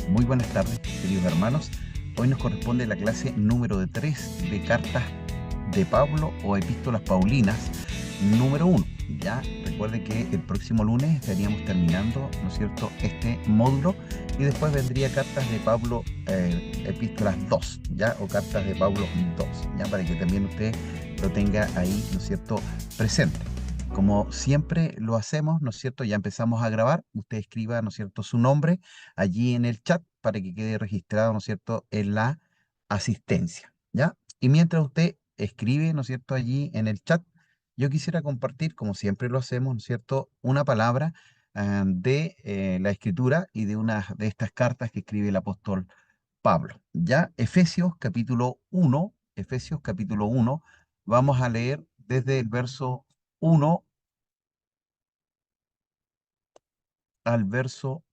Muy buenas tardes, queridos hermanos. Hoy nos corresponde la clase número 3 de cartas de Pablo o epístolas paulinas número 1. Ya recuerde que el próximo lunes estaríamos terminando, ¿no es cierto?, este módulo y después vendría cartas de Pablo, epístolas 2, ¿ya? O cartas de Pablo 2, ¿ya? Para que también usted lo tenga ahí, ¿no es cierto?, presente. Como siempre lo hacemos, ¿no es cierto? Ya empezamos a grabar. Usted escriba, ¿no es cierto?, su nombre allí en el chat para que quede registrado, ¿no es cierto?, en la asistencia, ¿ya? Y mientras usted escribe, ¿no es cierto?, allí en el chat, yo quisiera compartir, como siempre lo hacemos, ¿no es cierto?, una palabra de la escritura y de una de estas cartas que escribe el apóstol Pablo, ¿ya? Efesios capítulo uno, vamos a leer desde el verso 1 al verso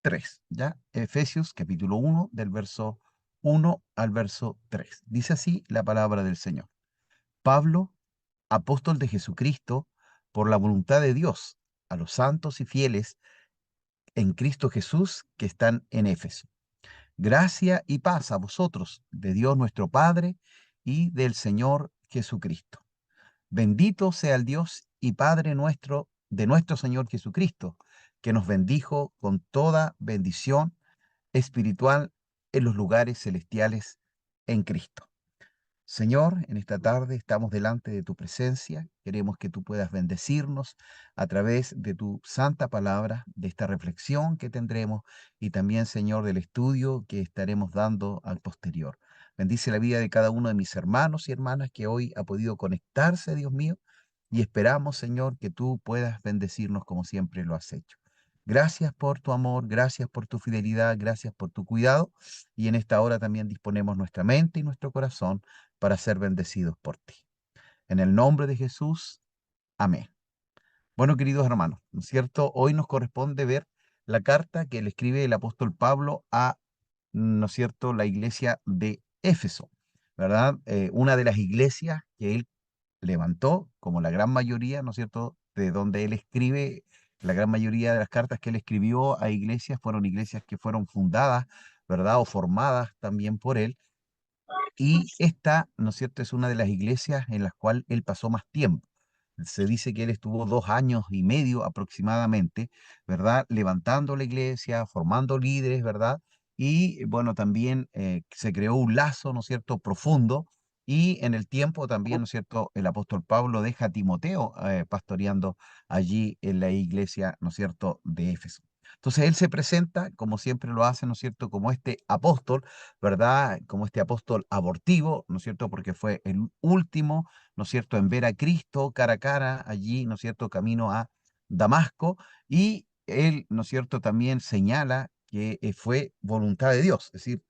3, ¿ya? Efesios capítulo 1 del verso 1 al verso 3. Dice así la palabra del Señor. Pablo, apóstol de Jesucristo, por la voluntad de Dios, a los santos y fieles en Cristo Jesús que están en Éfeso. Gracia y paz a vosotros, de Dios nuestro Padre y del Señor Jesucristo. Bendito sea el Dios y Padre nuestro, de nuestro Señor Jesucristo, que nos bendijo con toda bendición espiritual en los lugares celestiales en Cristo. Señor, en esta tarde estamos delante de tu presencia. Queremos que tú puedas bendecirnos a través de tu santa palabra, de esta reflexión que tendremos y también, Señor, del estudio que estaremos dando al posterior. Bendice la vida de cada uno de mis hermanos y hermanas que hoy ha podido conectarse, Dios mío, y esperamos, Señor, que tú puedas bendecirnos como siempre lo has hecho. Gracias por tu amor, gracias por tu fidelidad, gracias por tu cuidado. Y en esta hora también disponemos nuestra mente y nuestro corazón para ser bendecidos por ti. En el nombre de Jesús, amén. Bueno, queridos hermanos, ¿no es cierto? Hoy nos corresponde ver la carta que le escribe el apóstol Pablo a, ¿no es cierto?, la iglesia de Éfeso, ¿verdad? Una de las iglesias que él levantó, como la gran mayoría, ¿no es cierto?, de donde él escribe, la gran mayoría de las cartas que él escribió a iglesias fueron iglesias que fueron fundadas, ¿verdad?, o formadas también por él. Y esta, ¿no es cierto?, es una de las iglesias en las cuales él pasó más tiempo. Se dice que él estuvo 2 años y medio aproximadamente, ¿verdad? Levantando la iglesia, formando líderes, ¿verdad? Y bueno, también se creó un lazo, ¿no es cierto?, profundo. Y en el tiempo también, ¿no es cierto?, el apóstol Pablo deja a Timoteo pastoreando allí en la iglesia, ¿no es cierto?, de Éfeso. Entonces él se presenta, como siempre lo hace, ¿no es cierto?, como este apóstol, ¿verdad? Como este apóstol abortivo, ¿no es cierto? Porque fue el último, ¿no es cierto?, en ver a Cristo cara a cara allí, ¿no es cierto?, camino a Damasco. Y él, ¿no es cierto?, también señala que fue voluntad de Dios, es decir,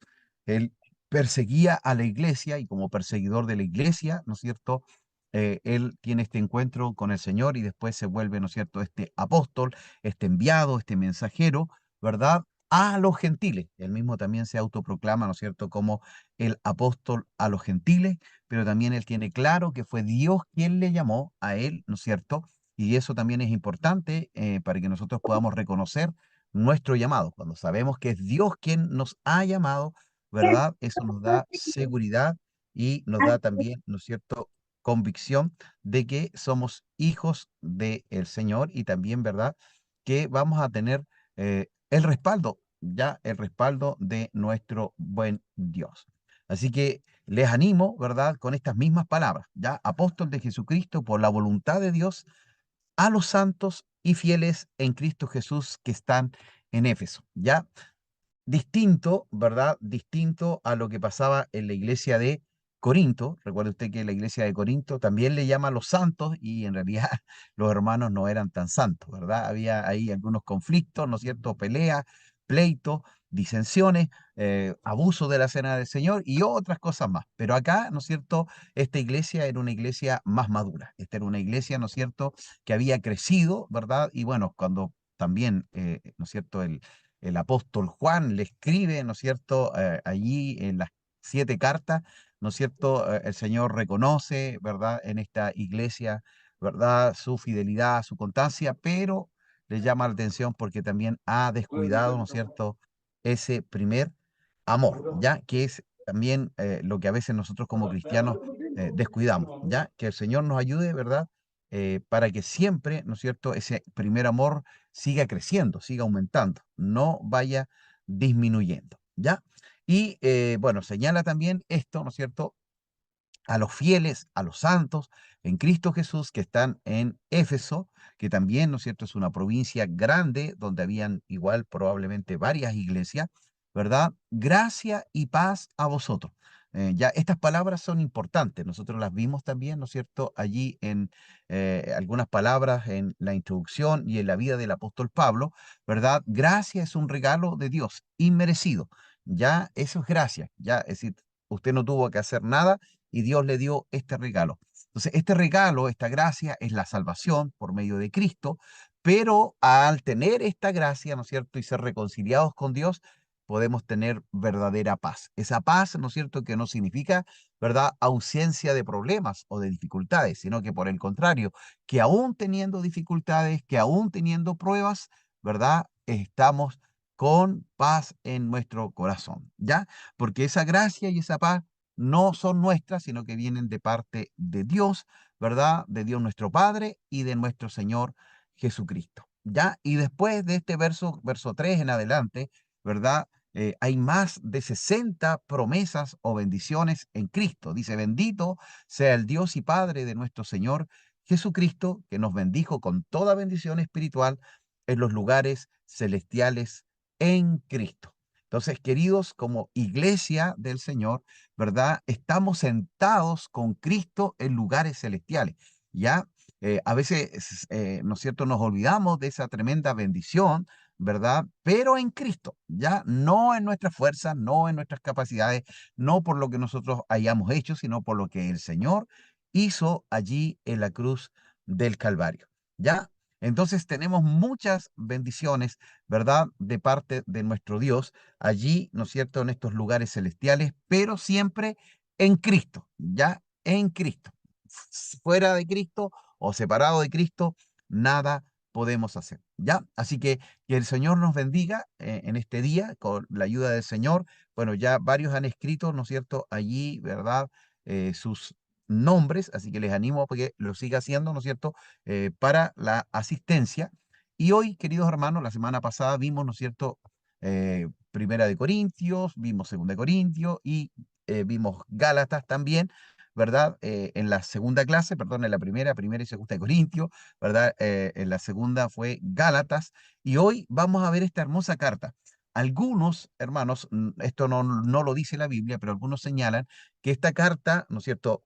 él perseguía a la iglesia y como perseguidor de la iglesia, ¿no es cierto?, él tiene este encuentro con el Señor y después se vuelve, ¿no es cierto?, este apóstol, este enviado, este mensajero, ¿verdad?, a los gentiles. Él mismo también se autoproclama, ¿no es cierto?, como el apóstol a los gentiles, pero también él tiene claro que fue Dios quien le llamó a él, ¿no es cierto? Y eso también es importante para que nosotros podamos reconocer nuestro llamado. Cuando sabemos que es Dios quien nos ha llamado, ¿verdad? Eso nos da seguridad y nos da también, ¿no es cierto?, convicción de que somos hijos del Señor y también, ¿verdad?, que vamos a tener el respaldo, ya el respaldo de nuestro buen Dios. Así que les animo, ¿verdad?, con estas mismas palabras, ya apóstol de Jesucristo por la voluntad de Dios a los santos y fieles en Cristo Jesús que están en Éfeso, ya distinto, ¿verdad? Distinto a lo que pasaba en la iglesia de Corinto. Recuerde usted que la iglesia de Corinto también le llama a los santos y en realidad los hermanos no eran tan santos, ¿verdad? Había ahí algunos conflictos, ¿no es cierto? Peleas, pleitos, disensiones, abuso de la cena del Señor y otras cosas más. Pero acá, ¿no es cierto? Esta iglesia era una iglesia más madura. Esta era una iglesia, ¿no es cierto?, que había crecido, ¿verdad? Y bueno, cuando también, ¿no es cierto?, el apóstol Juan le escribe, ¿no es cierto?, allí en las 7 cartas, ¿no es cierto?, el Señor reconoce, ¿verdad?, en esta iglesia, ¿verdad?, su fidelidad, su constancia, pero le llama la atención porque también ha descuidado, ¿no es cierto?, ese primer amor, ¿ya? Que es también lo que a veces nosotros como cristianos descuidamos, ¿ya? Que el Señor nos ayude, ¿verdad? Para que siempre, ¿no es cierto?, ese primer amor siga creciendo, siga aumentando, no vaya disminuyendo, ¿ya? Y bueno, señala también esto, ¿no es cierto?, a los fieles, a los santos en Cristo Jesús que están en Éfeso, que también, ¿no es cierto?, es una provincia grande donde habían igual probablemente varias iglesias, ¿verdad? Gracia y paz a vosotros. Ya estas palabras son importantes, nosotros las vimos también, ¿no es cierto?, allí en algunas palabras en la introducción y en la vida del apóstol Pablo, ¿verdad? Gracia es un regalo de Dios, inmerecido, ya eso es gracia, ya, es decir, usted no tuvo que hacer nada y Dios le dio este regalo. Entonces, este regalo, esta gracia es la salvación por medio de Cristo, pero al tener esta gracia, ¿no es cierto?, y ser reconciliados con Dios, podemos tener verdadera paz. Esa paz, ¿no es cierto?, que no significa, ¿verdad?, ausencia de problemas o de dificultades, sino que por el contrario, que aún teniendo dificultades, que aún teniendo pruebas, ¿verdad?, estamos con paz en nuestro corazón, ¿ya? Porque esa gracia y esa paz no son nuestras, sino que vienen de parte de Dios, ¿verdad? De Dios nuestro Padre y de nuestro Señor Jesucristo. ¿Ya? Y después de este verso 3 en adelante, ¿verdad? Hay más de 60 promesas o bendiciones en Cristo. Dice, bendito sea el Dios y Padre de nuestro Señor Jesucristo, que nos bendijo con toda bendición espiritual en los lugares celestiales en Cristo. Entonces, queridos, como iglesia del Señor, ¿verdad? Estamos sentados con Cristo en lugares celestiales, ¿ya? A veces, ¿no es cierto?, nos olvidamos de esa tremenda bendición, ¿verdad? Pero en Cristo, ¿ya? No en nuestras fuerzas, no en nuestras capacidades, no por lo que nosotros hayamos hecho, sino por lo que el Señor hizo allí en la cruz del Calvario, ¿ya? Entonces tenemos muchas bendiciones, ¿verdad? De parte de nuestro Dios allí, ¿no es cierto?, en estos lugares celestiales, pero siempre en Cristo, ¿ya? En Cristo. Fuera de Cristo o separado de Cristo, nada podemos hacer, ¿ya? Así que el Señor nos bendiga en este día con la ayuda del Señor. Bueno, ya varios han escrito, ¿no es cierto?, allí, ¿verdad? Sus nombres, así que les animo a que lo siga haciendo, ¿no es cierto?, para la asistencia. Y hoy, queridos hermanos, la semana pasada vimos, ¿no es cierto?, Primera de Corintios, vimos Segunda de Corintios y vimos Gálatas también, ¿verdad? En la segunda clase, perdón, en la primera y segunda de Corintios, ¿verdad? En la segunda fue Gálatas y hoy vamos a ver esta hermosa carta. Algunos, hermanos, esto no lo dice la Biblia, pero algunos señalan que esta carta, ¿no es cierto?,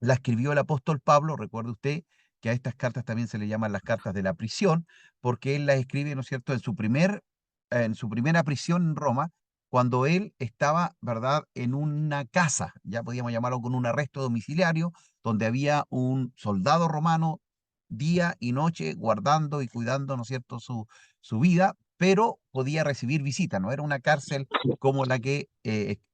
la escribió el apóstol Pablo, recuerde usted que a estas cartas también se le llaman las cartas de la prisión, porque él las escribe, ¿no es cierto?, en su primera prisión en Roma, cuando él estaba, ¿verdad?, en una casa, ya podíamos llamarlo con un arresto domiciliario, donde había un soldado romano día y noche guardando y cuidando, ¿no es cierto?, su vida, pero podía recibir visita, no era una cárcel como la que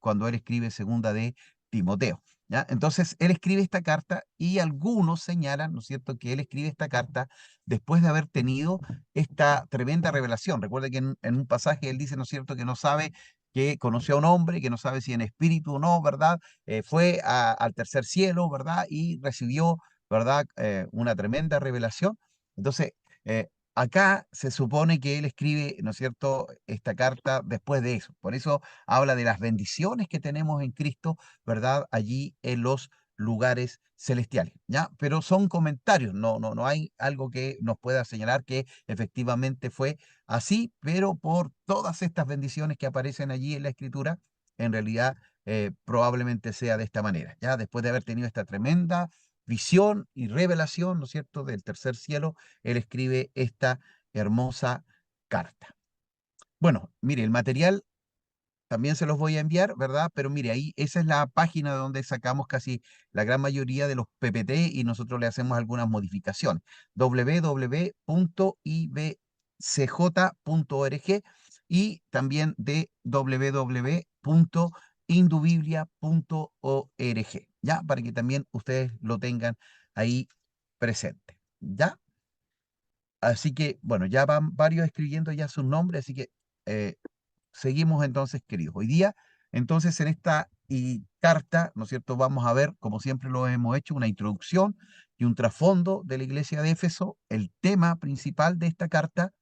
cuando él escribe segunda de Timoteo. ¿Ya? Entonces, él escribe esta carta y algunos señalan, ¿no es cierto?, que él escribe esta carta después de haber tenido esta tremenda revelación. Recuerde que en un pasaje él dice, ¿no es cierto?, que no sabe, que conoció a un hombre, que no sabe si en espíritu o no, ¿verdad? Fue al tercer cielo, ¿verdad? Y recibió, ¿verdad?, una tremenda revelación. Entonces, acá se supone que él escribe, ¿no es cierto?, esta carta después de eso. Por eso habla de las bendiciones que tenemos en Cristo, ¿verdad? Allí en los lugares celestiales, ¿ya? Pero son comentarios, no hay algo que nos pueda señalar que efectivamente fue así, pero por todas estas bendiciones que aparecen allí en la Escritura, en realidad probablemente sea de esta manera, ¿ya? Después de haber tenido esta tremenda visión y revelación, ¿no es cierto?, del tercer cielo, él escribe esta hermosa carta. Bueno, mire, el material también se los voy a enviar, ¿verdad? Pero mire, ahí esa es la página donde sacamos casi la gran mayoría de los PPT y nosotros le hacemos algunas modificaciones. www.ibcj.org y también de www.indubiblia.org, ¿ya? Para que también ustedes lo tengan ahí presente, ¿ya? Así que, bueno, ya van varios escribiendo ya sus nombres, así que eh, seguimos entonces, queridos. Hoy día, entonces, en esta carta, ¿no es cierto? Vamos a ver, como siempre lo hemos hecho, una introducción y un trasfondo de la iglesia de Éfeso, el tema principal de esta carta,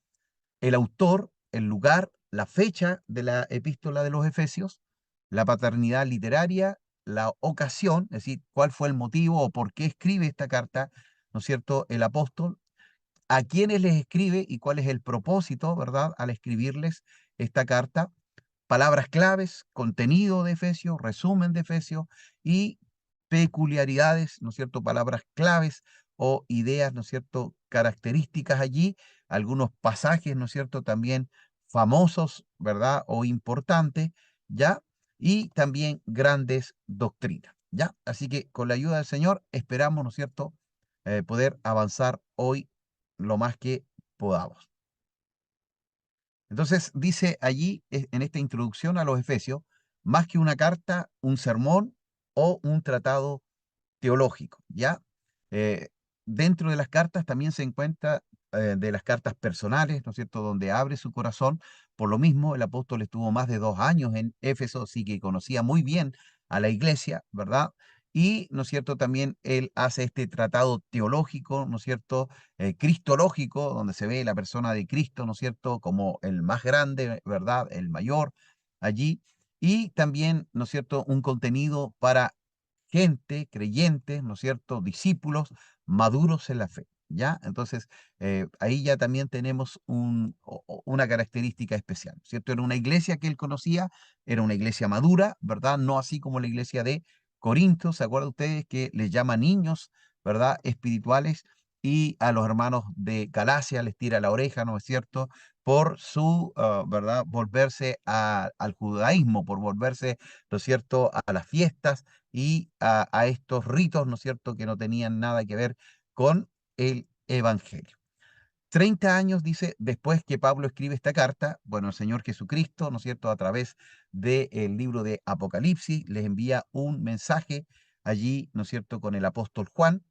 el autor, el lugar, la fecha de la epístola de los Efesios, la paternidad literaria, la ocasión, es decir, cuál fue el motivo o por qué escribe esta carta, ¿no es cierto?, el apóstol, a quiénes les escribe y cuál es el propósito, ¿verdad?, al escribirles esta carta, palabras claves, contenido de Efesios, resumen de Efesios y peculiaridades, ¿no es cierto?, palabras claves o ideas, ¿no es cierto?, características allí, algunos pasajes, ¿no es cierto?, también famosos, ¿verdad?, o importantes, ¿ya? Y también grandes doctrinas, ¿ya? Así que con la ayuda del Señor esperamos, ¿no es cierto?, poder avanzar hoy lo más que podamos. Entonces dice allí en esta introducción a los Efesios, más que una carta, un sermón o un tratado teológico, ¿ya? Eh, Dentro de las cartas también se encuentra de las cartas personales, ¿no es cierto?, donde abre su corazón. Por lo mismo, el apóstol estuvo más de 2 años en Éfeso, así que conocía muy bien a la iglesia, ¿verdad? Y, ¿no es cierto?, también él hace este tratado teológico, ¿no es cierto?, cristológico, donde se ve la persona de Cristo, ¿no es cierto?, como el más grande, ¿verdad?, el mayor allí. Y también, ¿no es cierto?, un contenido para gente, creyentes, ¿no es cierto?, discípulos maduros en la fe, ¿ya? Entonces, ahí ya también tenemos una característica especial, ¿cierto? Era una iglesia que él conocía, era una iglesia madura, ¿verdad? No así como la iglesia de Corinto, ¿se acuerdan ustedes que les llama niños, ¿verdad?, espirituales, y a los hermanos de Galacia les tira la oreja, ¿no es cierto?, por su, ¿verdad?, volverse al judaísmo, por volverse, ¿no es cierto?, a las fiestas y a estos ritos, ¿no es cierto?, que no tenían nada que ver con el Evangelio. 30 años, dice, después que Pablo escribe esta carta, bueno, el Señor Jesucristo, ¿no es cierto?, a través del libro de Apocalipsis, les envía un mensaje allí, ¿no es cierto?, con el apóstol Juan.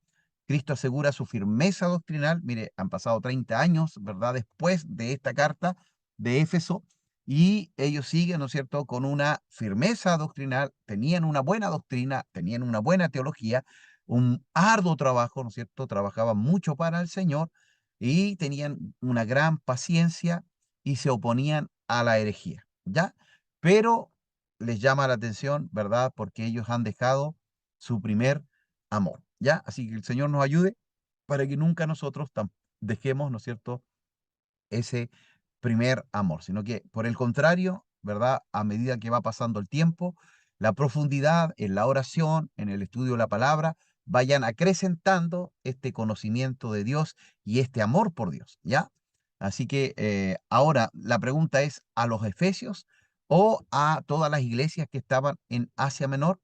Cristo asegura su firmeza doctrinal. Mire, han pasado 30 años, ¿verdad?, después de esta carta de Éfeso, y ellos siguen, ¿no es cierto?, con una firmeza doctrinal, tenían una buena doctrina, tenían una buena teología, un arduo trabajo, ¿no es cierto?, trabajaban mucho para el Señor y tenían una gran paciencia y se oponían a la herejía, ¿ya? Pero les llama la atención, ¿verdad?, porque ellos han dejado su primer amor, ¿ya? Así que el Señor nos ayude para que nunca nosotros dejemos, ¿no es cierto?, ese primer amor, sino que por el contrario, ¿verdad? A medida que va pasando el tiempo, la profundidad en la oración, en el estudio de la palabra, vayan acrecentando este conocimiento de Dios y este amor por Dios, ¿ya? Así que ahora la pregunta es, ¿a los efesios o a todas las iglesias que estaban en Asia Menor?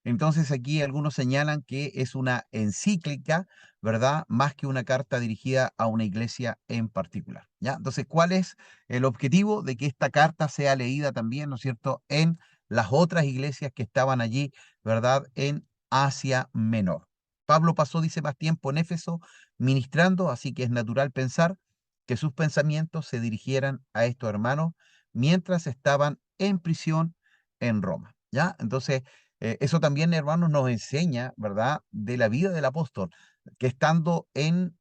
Entonces aquí algunos señalan que es una encíclica, ¿verdad? Más que una carta dirigida a una iglesia en particular, ¿ya? Entonces, ¿cuál es el objetivo de que esta carta sea leída también, ¿no es cierto?, en las otras iglesias que estaban allí, ¿verdad?, en Asia Menor. Pablo pasó, dice, más tiempo en Éfeso ministrando, así que es natural pensar que sus pensamientos se dirigieran a estos hermanos mientras estaban en prisión en Roma, ¿ya? Entonces, eso también, hermanos, nos enseña, ¿verdad?, de la vida del apóstol, que estando en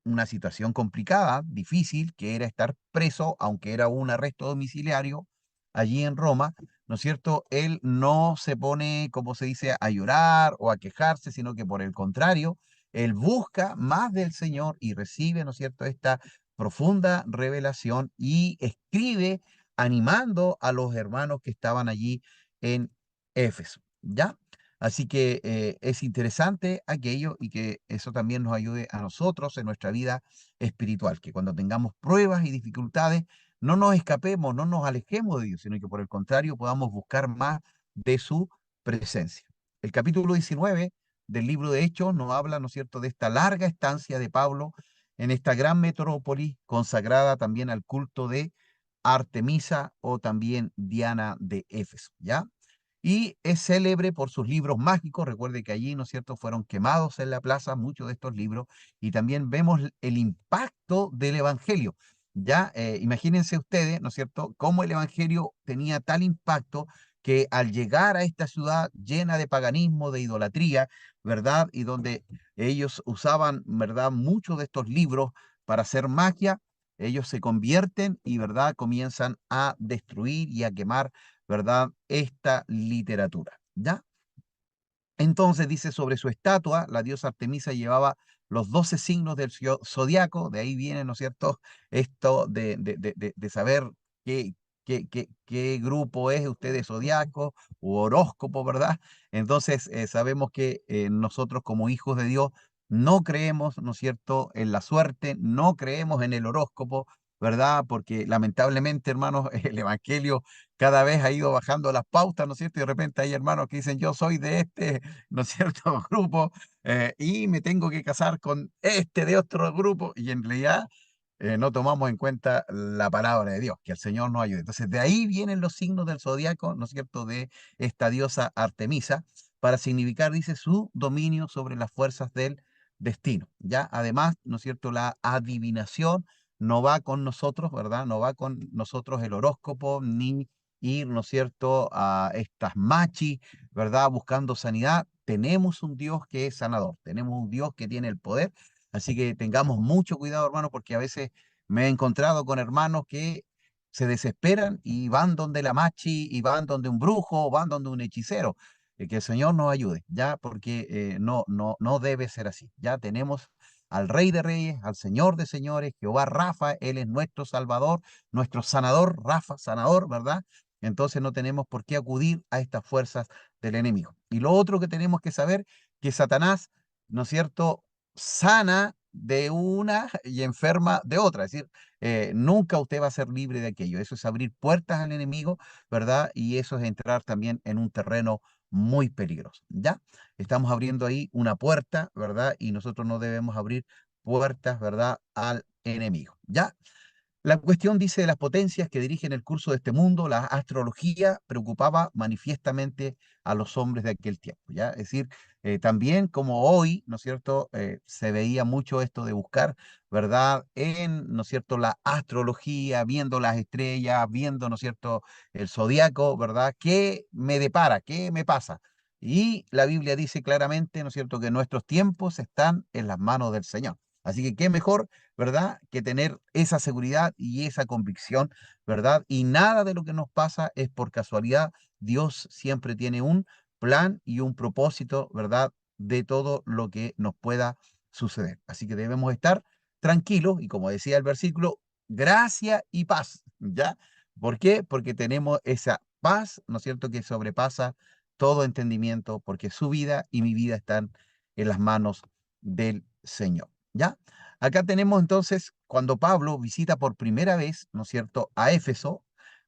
una situación complicada, difícil, que era estar preso, aunque era un arresto domiciliario allí en Roma, ¿no es cierto? Él no se pone, como se dice, a llorar o a quejarse, sino que por el contrario, él busca más del Señor y recibe, ¿no es cierto?, esta profunda revelación y escribe animando a los hermanos que estaban allí en Éfeso, ¿ya? Así que es interesante aquello y que eso también nos ayude a nosotros en nuestra vida espiritual, que cuando tengamos pruebas y dificultades, no nos escapemos, no nos alejemos de Dios, sino que por el contrario podamos buscar más de su presencia. El capítulo 19 del libro de Hechos nos habla, ¿no es cierto?, de esta larga estancia de Pablo en esta gran metrópoli consagrada también al culto de Artemisa o también Diana de Éfeso, ¿ya? y es célebre por sus libros mágicos. Recuerde que allí, ¿no es cierto?, fueron quemados en la plaza muchos de estos libros, y también vemos el impacto del Evangelio. Ya, imagínense ustedes, ¿no es cierto?, cómo el Evangelio tenía tal impacto que al llegar a esta ciudad llena de paganismo, de idolatría, ¿verdad? Y donde ellos usaban, ¿verdad?, muchos de estos libros para hacer magia, ellos se convierten y, ¿verdad?, comienzan a destruir y a quemar, ¿verdad?, esta literatura, ¿ya? Entonces dice sobre su estatua, la diosa Artemisa llevaba los 12 signos del zodiaco, de ahí viene, ¿no es cierto?, esto de saber qué, qué grupo es usted de zodiaco u horóscopo, ¿verdad? Entonces sabemos que nosotros como hijos de Dios no creemos, ¿no es cierto?, en la suerte, no creemos en el horóscopo, ¿verdad? Porque lamentablemente, hermanos, el Evangelio cada vez ha ido bajando las pautas, ¿no es cierto? Y de repente hay hermanos que dicen, yo soy de este, ¿no es cierto?, grupo, y me tengo que casar con este de otro grupo, y en realidad no tomamos en cuenta la palabra de Dios, que el Señor nos ayude. Entonces, de ahí vienen los signos del zodiaco, ¿no es cierto?, de esta diosa Artemisa, para significar, dice, su dominio sobre las fuerzas del destino. Ya, además, ¿no es cierto?, la adivinación no va con nosotros, ¿verdad? No va con nosotros el horóscopo, ni ir, ¿no es cierto?, a estas machis, ¿verdad?, buscando sanidad. Tenemos un Dios que es sanador, tenemos un Dios que tiene el poder, así que tengamos mucho cuidado, hermano, porque a veces me he encontrado con hermanos que se desesperan y van donde la machi, y van donde un brujo, van donde un hechicero. Que el Señor nos ayude, ya, porque no debe ser así. Ya tenemos al Rey de Reyes, al Señor de Señores, Jehová Rafa, Él es nuestro Salvador, nuestro sanador, Rafa, sanador, ¿verdad? Entonces no tenemos por qué acudir a estas fuerzas del enemigo. Y lo otro que tenemos que saber, que Satanás, ¿no es cierto?, sana de una y enferma de otra. Es decir, nunca usted va a ser libre de aquello. Eso es abrir puertas al enemigo, ¿verdad? Y eso es entrar también en un terreno muy peligroso, ¿ya? Estamos abriendo ahí una puerta, ¿verdad? Y nosotros no debemos abrir puertas, ¿verdad?, al enemigo, ¿ya? La cuestión dice de las potencias que dirigen el curso de este mundo, la astrología preocupaba manifiestamente a los hombres de aquel tiempo, ¿ya? Es decir, también como hoy, ¿no es cierto?, se veía mucho esto de buscar, ¿verdad?, en, ¿no es cierto?, la astrología, viendo las estrellas, viendo, ¿no es cierto?, el zodiaco, ¿verdad?, ¿qué me depara? ¿Qué me pasa? Y la Biblia dice claramente, ¿no es cierto?, que nuestros tiempos están en las manos del Señor. Así que qué mejor, ¿verdad?, que tener esa seguridad y esa convicción, ¿verdad? Y nada de lo que nos pasa es por casualidad. Dios siempre tiene un plan y un propósito, ¿verdad?, de todo lo que nos pueda suceder. Así que debemos estar tranquilos y, como decía el versículo, gracia y paz, ¿ya? ¿Por qué? Porque tenemos esa paz, ¿no es cierto?, que sobrepasa todo entendimiento, porque su vida y mi vida están en las manos del Señor, ¿ya? Acá tenemos entonces cuando Pablo visita por primera vez, ¿no es cierto?, a Éfeso,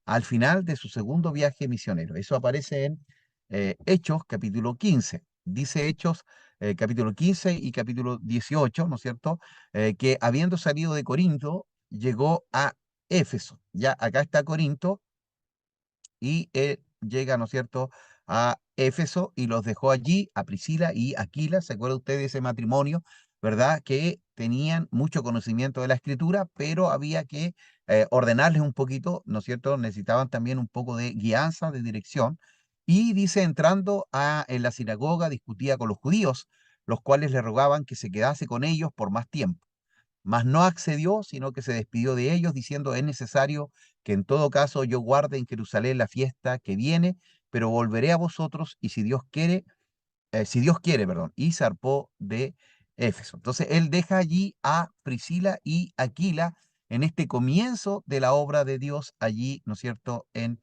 al final de su segundo viaje misionero. Eso aparece en Hechos, capítulo 15. Dice Hechos, capítulo 15 y capítulo 18, ¿no es cierto?, que habiendo salido de Corinto, llegó a Éfeso. Ya acá está Corinto, y él llega, ¿no es cierto?, a Éfeso y los dejó allí, a Priscila y Aquila. ¿Se acuerda usted de ese matrimonio, verdad? Que tenían mucho conocimiento de la escritura, pero había que ordenarles un poquito, ¿no es cierto? Necesitaban también un poco de guianza, de dirección. Y dice, entrando en la sinagoga, discutía con los judíos, los cuales le rogaban que se quedase con ellos por más tiempo. Mas no accedió, sino que se despidió de ellos, diciendo, es necesario que en todo caso yo guarde en Jerusalén la fiesta que viene, pero volveré a vosotros, y si Dios quiere, perdón, y zarpó de Éfeso. Entonces él deja allí a Priscila y Aquila en este comienzo de la obra de Dios allí, ¿no es cierto?, en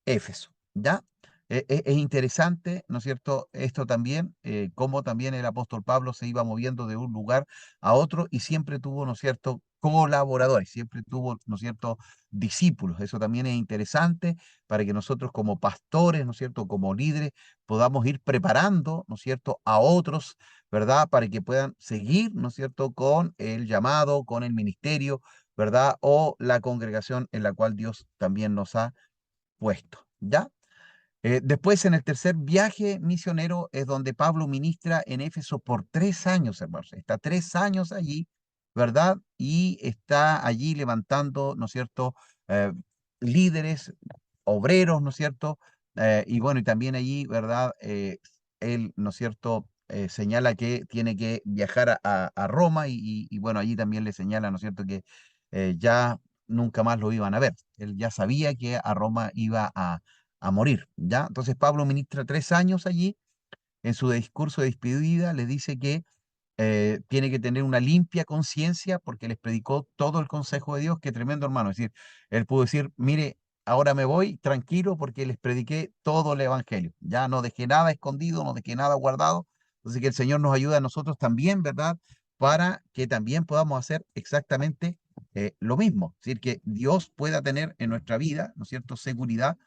Éfeso, ¿ya? Es interesante, ¿no es cierto?, esto también, cómo también el apóstol Pablo se iba moviendo de un lugar a otro y siempre tuvo, ¿no es cierto?, colaboradores, siempre tuvo, ¿no es cierto?, discípulos. Eso también es interesante para que nosotros como pastores, ¿no es cierto?, como líderes, podamos ir preparando, ¿no es cierto?, a otros, ¿verdad?, para que puedan seguir, ¿no es cierto?, con el llamado, con el ministerio, ¿verdad?, o la congregación en la cual Dios también nos ha puesto, ¿ya? Después, en el tercer viaje misionero, es donde Pablo ministra en Éfeso por 3 años, hermanos. Está 3 años allí, ¿verdad? Y está allí levantando, ¿no es cierto?, eh, líderes, obreros, ¿no es cierto? Y bueno, y también allí, ¿verdad? Él, ¿no es cierto?, señala que tiene que viajar a Roma y bueno, allí también le señala, ¿no es cierto?, que ya nunca más lo iban a ver. Él ya sabía que a Roma iba a morir, ¿ya? Entonces Pablo ministra 3 años allí. En su discurso de despedida le dice que tiene que tener una limpia conciencia porque les predicó todo el consejo de Dios. Qué tremendo, hermano. Es decir, él pudo decir, mire, ahora me voy tranquilo porque les prediqué todo el evangelio. Ya no dejé nada escondido, no dejé nada guardado. Entonces que el Señor nos ayude a nosotros también, ¿verdad? Para que también podamos hacer exactamente lo mismo. Es decir, que Dios pueda tener en nuestra vida, ¿no es cierto?, seguridad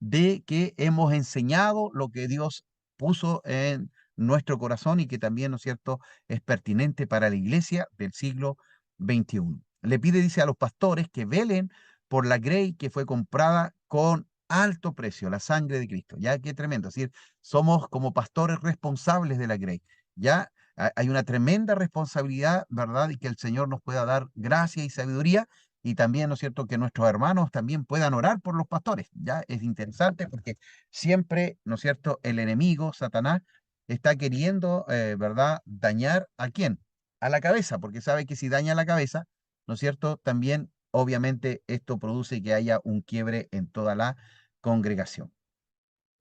de que hemos enseñado lo que Dios puso en nuestro corazón y que también, ¿no es cierto?, es pertinente para la iglesia del siglo XXI. Le pide, dice, a los pastores que velen por la grey que fue comprada con alto precio, la sangre de Cristo. Ya, qué tremendo. Es decir, somos como pastores responsables de la grey. Ya hay una tremenda responsabilidad, ¿verdad? Y que el Señor nos pueda dar gracia y sabiduría y también, ¿no es cierto?, que nuestros hermanos también puedan orar por los pastores. Ya es interesante porque siempre, ¿no es cierto?, el enemigo, Satanás, está queriendo, ¿verdad?, dañar a quién, a la cabeza, porque sabe que si daña la cabeza, ¿no es cierto?, también obviamente esto produce que haya un quiebre en toda la congregación.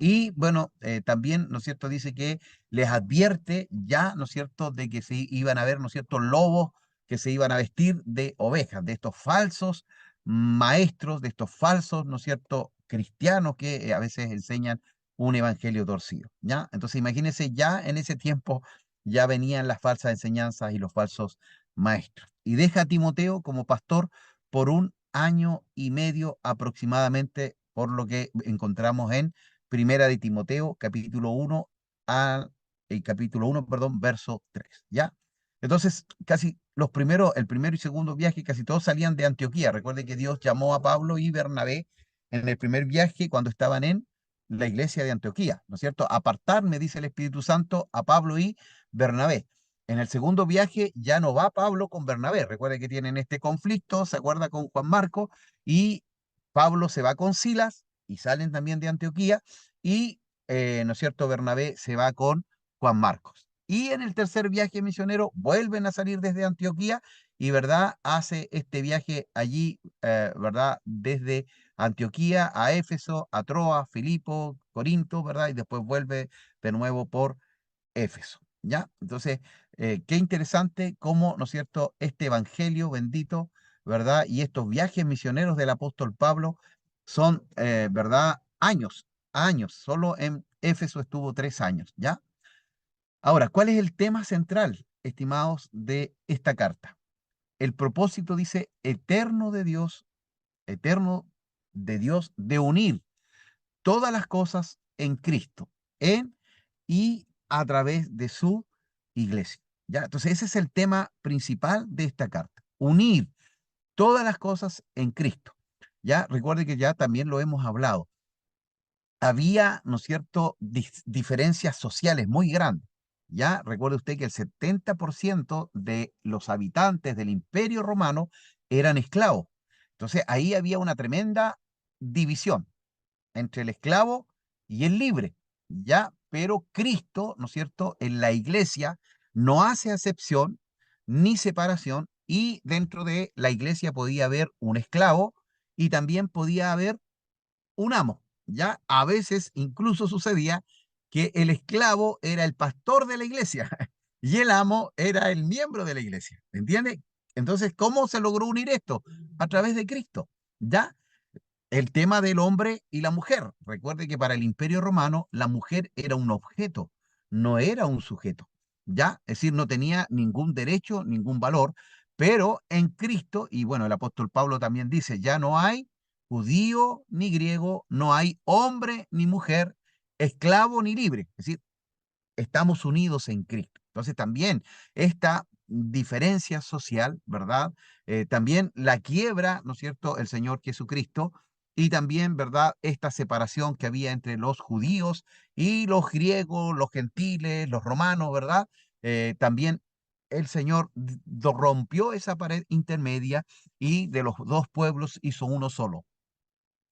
Y bueno, también, ¿no es cierto?, dice que les advierte ya, ¿no es cierto?, de que se iban a ver, ¿no es cierto?, lobos que se iban a vestir de ovejas, de estos falsos maestros, de estos falsos, ¿no es cierto?, cristianos que a veces enseñan un evangelio torcido, ¿ya? Entonces imagínense, ya en ese tiempo ya venían las falsas enseñanzas y los falsos maestros. Y deja a Timoteo como pastor por 1 año y medio aproximadamente, por lo que encontramos en Primera de Timoteo, capítulo 1 al capítulo 1, perdón, verso 3, ¿ya? Entonces, casi el primero y segundo viaje, casi todos salían de Antioquía. Recuerde que Dios llamó a Pablo y Bernabé en el primer viaje cuando estaban en la iglesia de Antioquía, ¿no es cierto? Apartarme, dice el Espíritu Santo, a Pablo y Bernabé. En el segundo viaje ya no va Pablo con Bernabé. Recuerde que tienen este conflicto, se acuerda con Juan Marco, y Pablo se va con Silas y salen también de Antioquía y, ¿no es cierto?, Bernabé se va con Juan Marcos. Y en el tercer viaje misionero vuelven a salir desde Antioquía y, ¿verdad?, hace este viaje allí, ¿verdad?, desde Antioquía a Éfeso, a Troas, Filipo, Corinto, ¿verdad? Y después vuelve de nuevo por Éfeso, ¿ya? Entonces, qué interesante cómo, ¿no es cierto?, este evangelio bendito, ¿verdad? Y estos viajes misioneros del apóstol Pablo son, ¿verdad?, años, años. Solo en Éfeso estuvo 3 años, ¿ya? Ahora, ¿cuál es el tema central, estimados, de esta carta? El propósito, dice, eterno de Dios, de unir todas las cosas en Cristo, en y a través de su iglesia. ¿Ya? Entonces, ese es el tema principal de esta carta, unir todas las cosas en Cristo. Ya, recuerde que ya también lo hemos hablado. Había, ¿no es cierto?, diferencias sociales muy grandes. Ya, recuerde usted que el 70% de los habitantes del Imperio Romano eran esclavos. Entonces, ahí había una tremenda división entre el esclavo y el libre, ¿ya? Pero Cristo, ¿no es cierto?, en la iglesia no hace acepción ni separación y dentro de la iglesia podía haber un esclavo y también podía haber un amo, ¿ya? A veces incluso sucedía que el esclavo era el pastor de la iglesia y el amo era el miembro de la iglesia, ¿entiende? Entonces, ¿cómo se logró unir esto? A través de Cristo, ¿ya? El tema del hombre y la mujer. Recuerde que para el Imperio Romano la mujer era un objeto, no era un sujeto. ¿Ya? Es decir, no tenía ningún derecho, ningún valor, pero en Cristo, y bueno, el apóstol Pablo también dice, ya no hay judío ni griego, no hay hombre ni mujer, esclavo ni libre. Es decir, estamos unidos en Cristo. Entonces también esta diferencia social, ¿verdad? También la quiebra, ¿no es cierto?, el Señor Jesucristo y también, ¿verdad?, esta separación que había entre los judíos y los griegos, los gentiles, los romanos, ¿verdad? También el Señor rompió esa pared intermedia y de los dos pueblos hizo uno solo,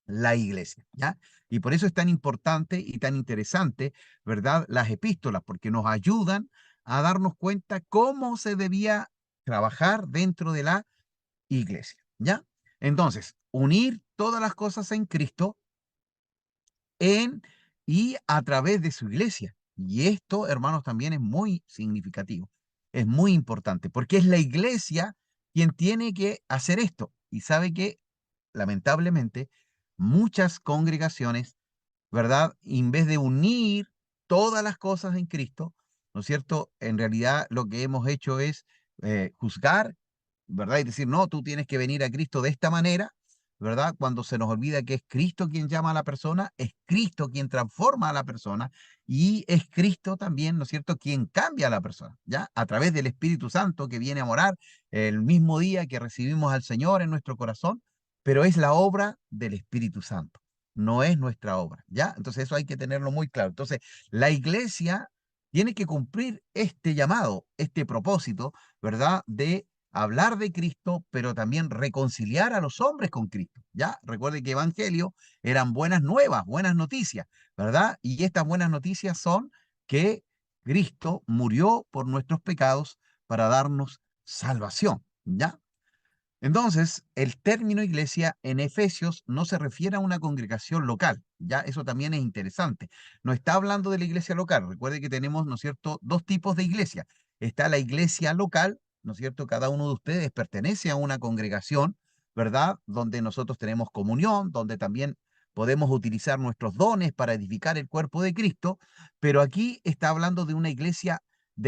la iglesia, ¿ya? Y por eso es tan importante y tan interesante, ¿verdad? Las epístolas, porque nos ayudan a darnos cuenta cómo se debía trabajar dentro de la iglesia, ¿ya? Entonces, unir todas las cosas en Cristo en y a través de su iglesia. Y esto, hermanos, también es muy significativo, es muy importante, porque es la iglesia quien tiene que hacer esto. Y sabe que, lamentablemente, muchas congregaciones, ¿verdad? En vez de unir todas las cosas en Cristo, ¿no es cierto? En realidad lo que hemos hecho es juzgar, ¿verdad? Y decir, no, tú tienes que venir a Cristo de esta manera, ¿verdad? Cuando se nos olvida que es Cristo quien llama a la persona, es Cristo quien transforma a la persona y es Cristo también, ¿no es cierto?, quien cambia a la persona, ¿ya? A través del Espíritu Santo que viene a morar el mismo día que recibimos al Señor en nuestro corazón, pero es la obra del Espíritu Santo, no es nuestra obra, ¿ya? Entonces eso hay que tenerlo muy claro. Entonces, la iglesia tiene que cumplir este llamado, este propósito, ¿verdad? De hablar de Cristo, pero también reconciliar a los hombres con Cristo, ¿ya? Recuerde que evangelio eran buenas nuevas, buenas noticias, ¿verdad? Y estas buenas noticias son que Cristo murió por nuestros pecados para darnos salvación, ¿ya? Entonces, el término iglesia en Efesios no se refiere a una congregación local, ya eso también es interesante. No está hablando de la iglesia local. Recuerde que tenemos, ¿no es cierto?, dos tipos de iglesia. Está la iglesia local, ¿no es cierto? Cada uno de ustedes pertenece a una congregación, ¿verdad? Donde nosotros tenemos comunión, donde también podemos utilizar nuestros dones para edificar el cuerpo de Cristo, pero aquí está hablando de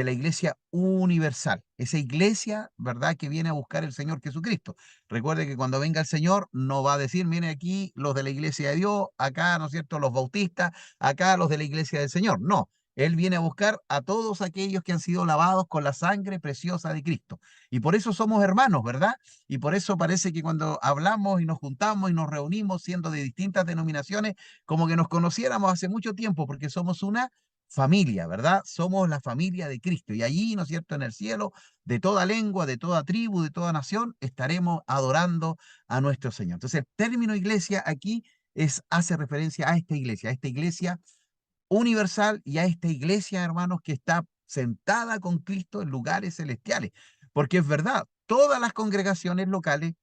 la iglesia universal, esa iglesia, ¿verdad?, que viene a buscar el Señor Jesucristo. Recuerde que cuando venga el Señor no va a decir, miren aquí los de la iglesia de Dios, acá, ¿no es cierto?, los bautistas, acá los de la iglesia del Señor. No, Él viene a buscar a todos aquellos que han sido lavados con la sangre preciosa de Cristo. Y por eso somos hermanos, ¿verdad? Y por eso parece que cuando hablamos y nos juntamos y nos reunimos siendo de distintas denominaciones, como que nos conociéramos hace mucho tiempo, porque somos una familia, ¿verdad? Somos la familia de Cristo y allí, ¿no es cierto?, en el cielo, de toda lengua, de toda tribu, de toda nación, estaremos adorando a nuestro Señor. Entonces, el término iglesia aquí hace referencia a esta iglesia universal y a esta iglesia, hermanos, que está sentada con Cristo en lugares celestiales. Porque es verdad, todas las congregaciones locales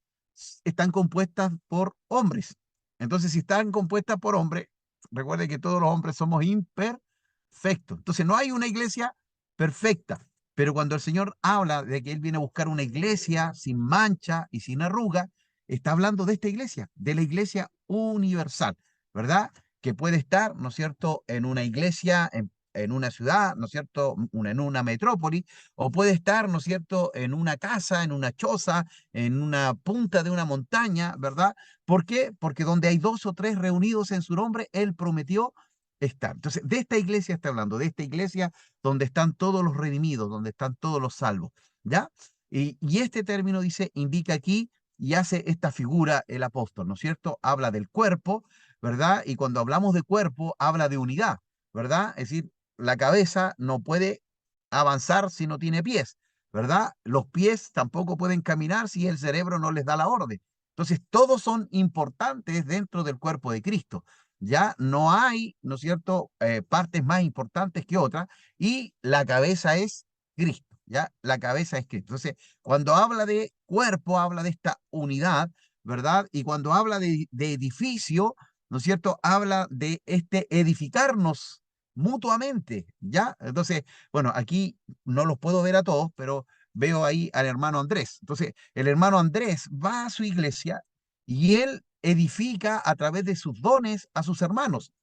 están compuestas por hombres. Entonces, si están compuestas por hombres, recuerde que todos los hombres somos imperfectos. Entonces, no hay una iglesia perfecta. Pero cuando el Señor habla de que Él viene a buscar una iglesia sin mancha y sin arruga, está hablando de esta iglesia, de la iglesia universal, ¿verdad? Que puede estar, ¿no es cierto?, en una iglesia, en una ciudad, ¿no es cierto?, en una metrópoli, o puede estar, ¿no es cierto?, en una casa, en una choza, en una punta de una montaña, ¿verdad? ¿Por qué? Porque donde hay dos o tres reunidos en su nombre, Él prometió estar. Entonces, de esta iglesia está hablando, de esta iglesia donde están todos los redimidos, donde están todos los salvos, ¿ya? Y este término dice, indica aquí y hace esta figura el apóstol, ¿no es cierto? Habla del cuerpo, ¿verdad? Y cuando hablamos de cuerpo, habla de unidad, ¿verdad? Es decir, la cabeza no puede avanzar si no tiene pies, ¿verdad? Los pies tampoco pueden caminar si el cerebro no les da la orden. Entonces, todos son importantes dentro del cuerpo de Cristo. Ya no hay, ¿no es cierto?, partes más importantes que otras y la cabeza es Cristo, ¿ya? La cabeza es Cristo. Entonces, cuando habla de cuerpo, habla de esta unidad, ¿verdad? Y cuando habla de edificio, ¿no es cierto?, habla de este edificarnos mutuamente, ¿ya? Entonces, bueno, aquí no los puedo ver a todos, pero veo ahí al hermano Andrés. Entonces, el hermano Andrés va a su iglesia y él edifica a través de sus dones a sus hermanos,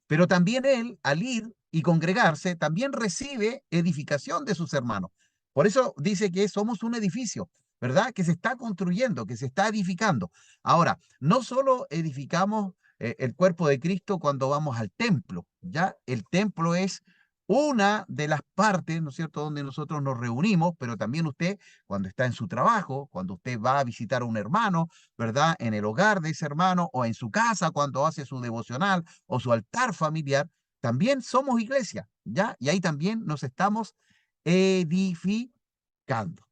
pero también él, al ir y congregarse, también recibe edificación de sus hermanos. Por eso dice que somos un edificio, ¿verdad? Que se está construyendo, que se está edificando. Ahora, no solo edificamos el cuerpo de Cristo cuando vamos al templo, ¿ya? El templo es una de las partes, ¿no es cierto?, donde nosotros nos reunimos, pero también usted, cuando está en su trabajo, cuando usted va a visitar a un hermano, ¿verdad?, en el hogar de ese hermano o en su casa, cuando hace su devocional o su altar familiar, también somos iglesia, ¿ya? Y ahí también nos estamos edificando,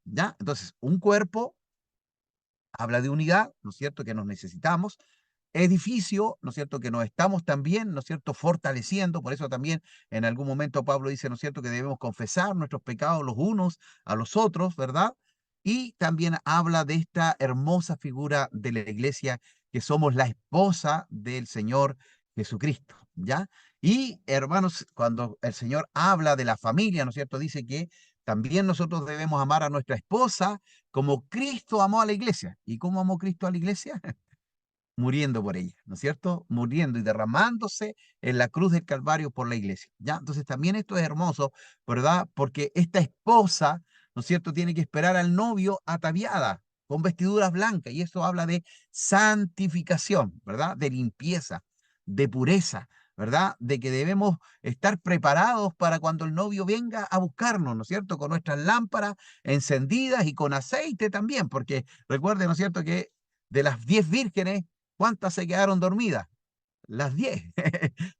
¿ya? Entonces, un cuerpo habla de unidad, ¿no es cierto?, que nos necesitamos, edificio, ¿no es cierto?, que nos estamos también, ¿no es cierto?, fortaleciendo. Por eso también en algún momento Pablo dice, ¿no es cierto?, que debemos confesar nuestros pecados los unos a los otros, ¿verdad? Y también habla de esta hermosa figura de la iglesia, que somos la esposa del Señor Jesucristo, ¿ya? Y hermanos, cuando el Señor habla de la familia, ¿no es cierto?, dice que también nosotros debemos amar a nuestra esposa como Cristo amó a la iglesia. ¿Y cómo amó Cristo a la iglesia? Muriendo por ella, ¿no es cierto? Muriendo y derramándose en la cruz del Calvario por la iglesia, ¿ya? Entonces también esto es hermoso, ¿verdad? Porque esta esposa, ¿no es cierto?, tiene que esperar al novio ataviada, con vestiduras blancas, y eso habla de santificación, ¿verdad? De limpieza, de pureza, ¿verdad? De que debemos estar preparados para cuando el novio venga a buscarnos, ¿no es cierto? Con nuestras lámparas encendidas y con aceite también, porque recuerden, ¿no es cierto?, que de las 10 vírgenes, ¿cuántas se quedaron dormidas? Las 10,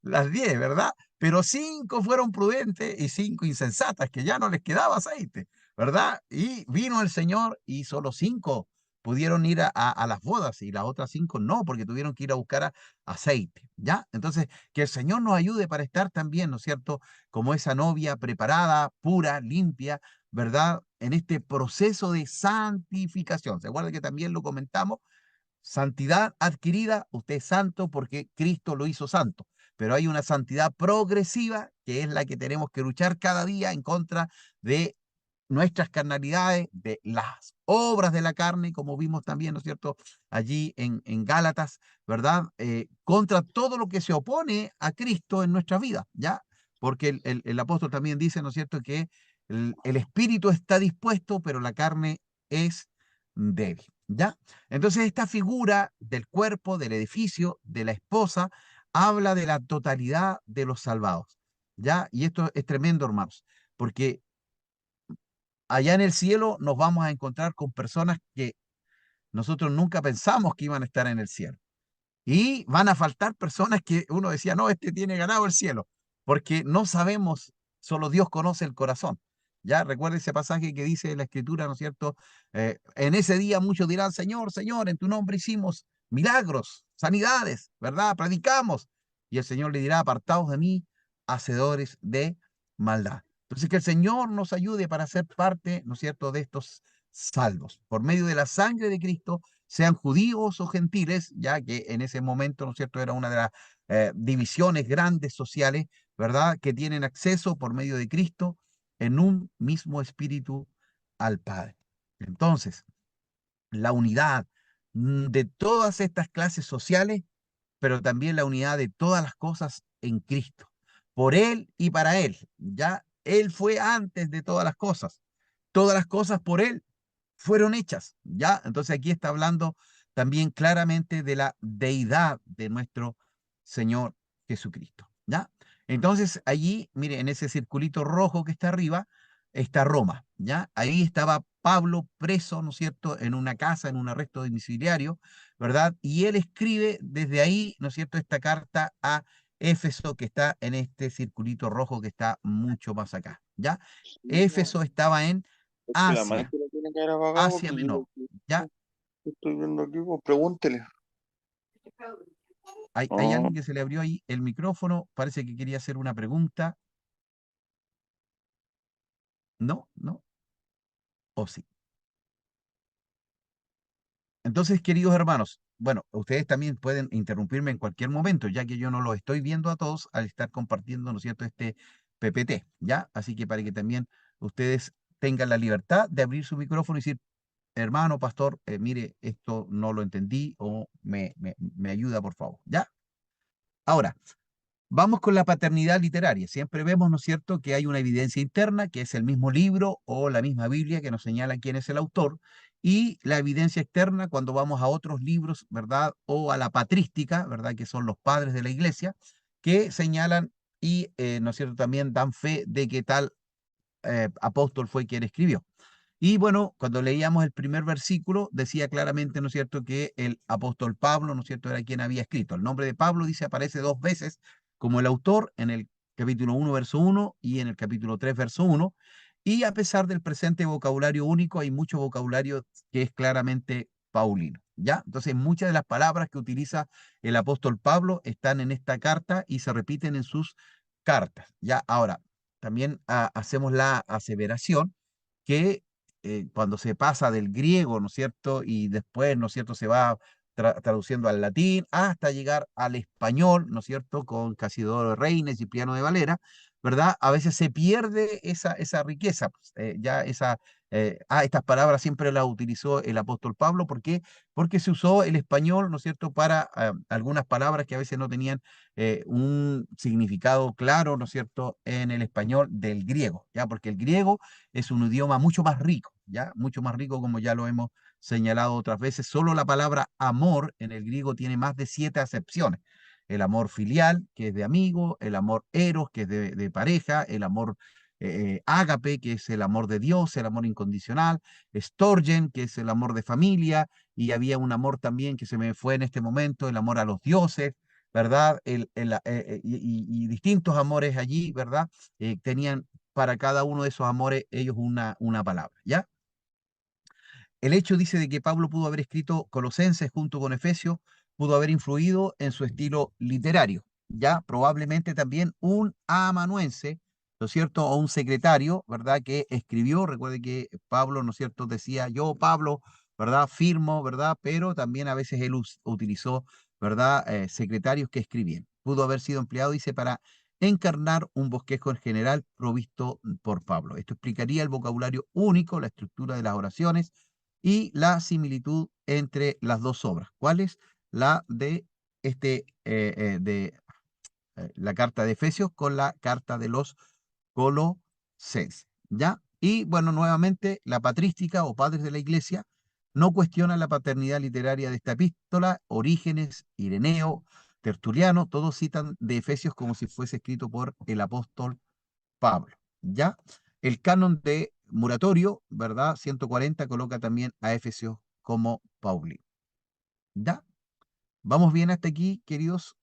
las 10, ¿verdad? Pero 5 fueron prudentes y 5 insensatas, que ya no les quedaba aceite, ¿verdad? Y vino el Señor y solo 5 pudieron ir a las bodas y las otras 5 no, porque tuvieron que ir a buscar aceite, ¿ya? Entonces, que el Señor nos ayude para estar también, ¿no es cierto?, como esa novia preparada, pura, limpia, ¿verdad? En este proceso de santificación. ¿Se acuerda que también lo comentamos? Santidad adquirida, usted es santo porque Cristo lo hizo santo, pero hay una santidad progresiva que es la que tenemos que luchar cada día en contra de nuestras carnalidades, de las obras de la carne, como vimos también, ¿no es cierto?, allí en Gálatas, ¿verdad? Contra todo lo que se opone a Cristo en nuestra vida, ¿ya? Porque el apóstol también dice, ¿no es cierto?, que el espíritu está dispuesto, pero la carne es débil, ¿ya? Entonces, esta figura del cuerpo, del edificio, de la esposa, habla de la totalidad de los salvados, ¿ya? Y esto es tremendo, hermanos, porque allá en el cielo nos vamos a encontrar con personas que nosotros nunca pensamos que iban a estar en el cielo. Y van a faltar personas que uno decía, no, este tiene ganado el cielo, porque no sabemos, solo Dios conoce el corazón. Ya recuerda ese pasaje que dice la Escritura, ¿no es cierto? En ese día muchos dirán, Señor, Señor, en tu nombre hicimos milagros, sanidades, ¿verdad? Predicamos. Y el Señor le dirá, apartados de mí, hacedores de maldad. Entonces, que el Señor nos ayude para ser parte, ¿no es cierto?, de estos salvos, por medio de la sangre de Cristo, sean judíos o gentiles, ya que en ese momento, ¿no es cierto?, era una de las divisiones grandes sociales, ¿verdad?, que tienen acceso por medio de Cristo en un mismo espíritu al Padre. Entonces, la unidad de todas estas clases sociales, pero también la unidad de todas las cosas en Cristo, por Él y para Él, ya Él fue antes de todas las cosas por Él fueron hechas, ¿ya? Entonces aquí está hablando también claramente de la deidad de nuestro Señor Jesucristo, ¿ya? Entonces allí, mire, en ese circulito rojo que está arriba, está Roma, ¿ya? Ahí estaba Pablo preso, ¿no es cierto?, en una casa, en un arresto domiciliario, ¿verdad? Y él escribe desde ahí, ¿no es cierto?, esta carta a Éfeso, que está en este circulito rojo que está mucho más acá, ¿ya? Sí, no, Éfeso estaba en es que la Asia, maestra lo tiene que haber apagado Asia porque yo Menor, ¿ya? estoy viendo aquí, pues pregúntele. Hay Ah, alguien que se le abrió ahí el micrófono, parece que quería hacer una pregunta. No, no, o sí. Entonces, queridos hermanos, bueno, ustedes también pueden interrumpirme en cualquier momento, ya que yo no los estoy viendo a todos al estar compartiendo, ¿no es cierto?, este PPT, ¿ya? Así que para que también ustedes tengan la libertad de abrir su micrófono y decir, hermano, pastor, mire, esto no lo entendí o me ayuda, por favor, ¿ya? Ahora, vamos con la paternidad literaria. Siempre vemos, ¿no es cierto?, que hay una evidencia interna, que es el mismo libro o la misma Biblia que nos señala quién es el autor, y la evidencia externa cuando vamos a otros libros, ¿verdad?, o a la patrística, ¿verdad?, que son los padres de la iglesia, que señalan y, ¿no es cierto?, también dan fe de que tal apóstol fue quien escribió. Y bueno, cuando leíamos el primer versículo, decía claramente, ¿no es cierto?, que el apóstol Pablo, ¿no es cierto?, era quien había escrito. El nombre de Pablo, dice, aparece dos veces como el autor en el capítulo 1, verso 1 y en el capítulo 3, verso 1. Y a pesar del presente vocabulario único, hay mucho vocabulario que es claramente paulino, ¿ya? Entonces, muchas de las palabras que utiliza el apóstol Pablo están en esta carta y se repiten en sus cartas, ¿ya? Ahora, también hacemos la aseveración que cuando se pasa del griego, ¿no es cierto? Y después, ¿no es cierto?, se va traduciendo al latín hasta llegar al español, ¿no es cierto?, con Casidoro de Reina y Cipriano de Valera, ¿verdad? A veces se pierde esa riqueza, pues, ya estas palabras siempre las utilizó el apóstol Pablo. ¿Por qué? Porque se usó el español, ¿no es cierto?, para algunas palabras que a veces no tenían un significado claro, ¿no es cierto?, en el español del griego, ¿ya? Porque el griego es un idioma mucho más rico, ¿ya? Mucho más rico, como ya lo hemos señalado otras veces. Solo la palabra amor en el griego tiene más de 7 acepciones. El amor filial, que es de amigo, el amor eros, que es de pareja, el amor ágape, que es el amor de Dios, el amor incondicional, storgen, que es el amor de familia, y había un amor también que se me fue en este momento, el amor a los dioses, ¿verdad? Y distintos amores allí, ¿verdad? Tenían para cada uno de esos amores ellos una palabra, ¿ya? El hecho, dice, de que Pablo pudo haber escrito Colosenses junto con Efesios, pudo haber influido en su estilo literario, ¿ya? Probablemente también un amanuense, ¿no es cierto?, o un secretario, ¿verdad?, que escribió. Recuerde que Pablo, ¿no es cierto?, decía, yo, Pablo, ¿verdad?, firmo, ¿verdad?, pero también a veces él utilizó, ¿verdad?, secretarios que escribían. Pudo haber sido empleado, dice, para encarnar un bosquejo en general provisto por Pablo. Esto explicaría el vocabulario único, la estructura de las oraciones y la similitud entre las dos obras. ¿Cuál es? La de la carta de Efesios con la carta de los Colosenses, ¿ya? Y bueno, nuevamente, la patrística o padres de la iglesia no cuestionan la paternidad literaria de esta epístola. Orígenes, Ireneo, Tertuliano, todos citan de Efesios como si fuese escrito por el apóstol Pablo, ¿ya? El canon de Muratorio, ¿verdad? 140 coloca también a Efesios como Paulino, ¿ya? ¿Vamos bien hasta aquí, queridos?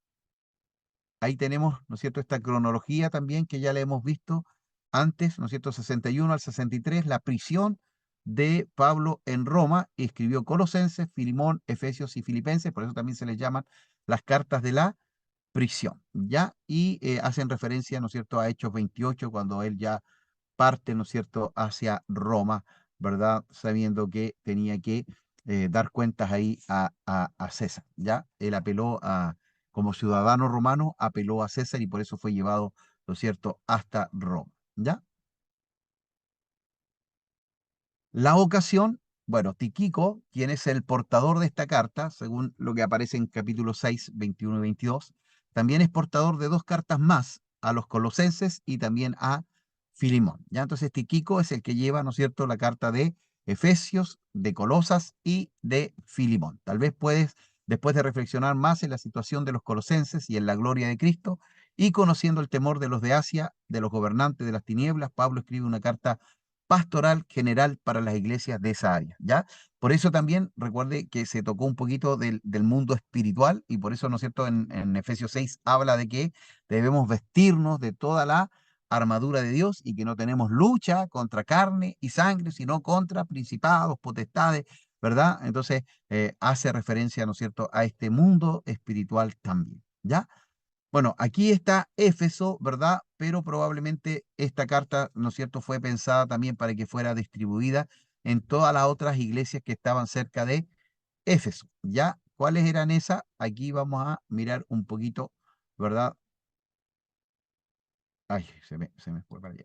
Ahí tenemos, ¿no es cierto?, esta cronología también que ya la hemos visto antes, ¿no es cierto?, 61 al 63, la prisión de Pablo en Roma. Escribió Colosenses, Filimón, Efesios y Filipenses, por eso también se les llaman las cartas de la prisión, ¿ya? Y hacen referencia, ¿no es cierto?, a Hechos 28, cuando él ya parte, ¿no es cierto?, hacia Roma, ¿verdad? Sabiendo que tenía que dar cuentas ahí a César, ¿ya? Él apeló como ciudadano romano, apeló a César y por eso fue llevado, ¿no es cierto?, hasta Roma, ¿ya? La ocasión, bueno, Tíquico, quien es el portador de esta carta, según lo que aparece en capítulo 6, 21 y 22, también es portador de dos cartas más, a los colosenses y también a Filimón. ¿Ya? Entonces Tíquico es el que lleva, ¿no es cierto?, la carta de Efesios, de Colosas y de Filimón. Tal vez puedes, después de reflexionar más en la situación de los colosenses y en la gloria de Cristo, y conociendo el temor de los de Asia, de los gobernantes de las tinieblas, Pablo escribe una carta pastoral general para las iglesias de esa área, ¿ya? Por eso también recuerde que se tocó un poquito del mundo espiritual y por eso, ¿no es cierto?, en Efesios 6 habla de que debemos vestirnos de toda la armadura de Dios y que no tenemos lucha contra carne y sangre, sino contra principados, potestades, ¿verdad? Entonces hace referencia, ¿no es cierto?, a este mundo espiritual también, ¿ya? Bueno, aquí está Éfeso, ¿verdad? Pero probablemente esta carta, ¿no es cierto?, fue pensada también para que fuera distribuida en todas las otras iglesias que estaban cerca de Éfeso. ¿Ya? ¿Cuáles eran esas? Aquí vamos a mirar un poquito, ¿verdad? Ay, se me fue para allá.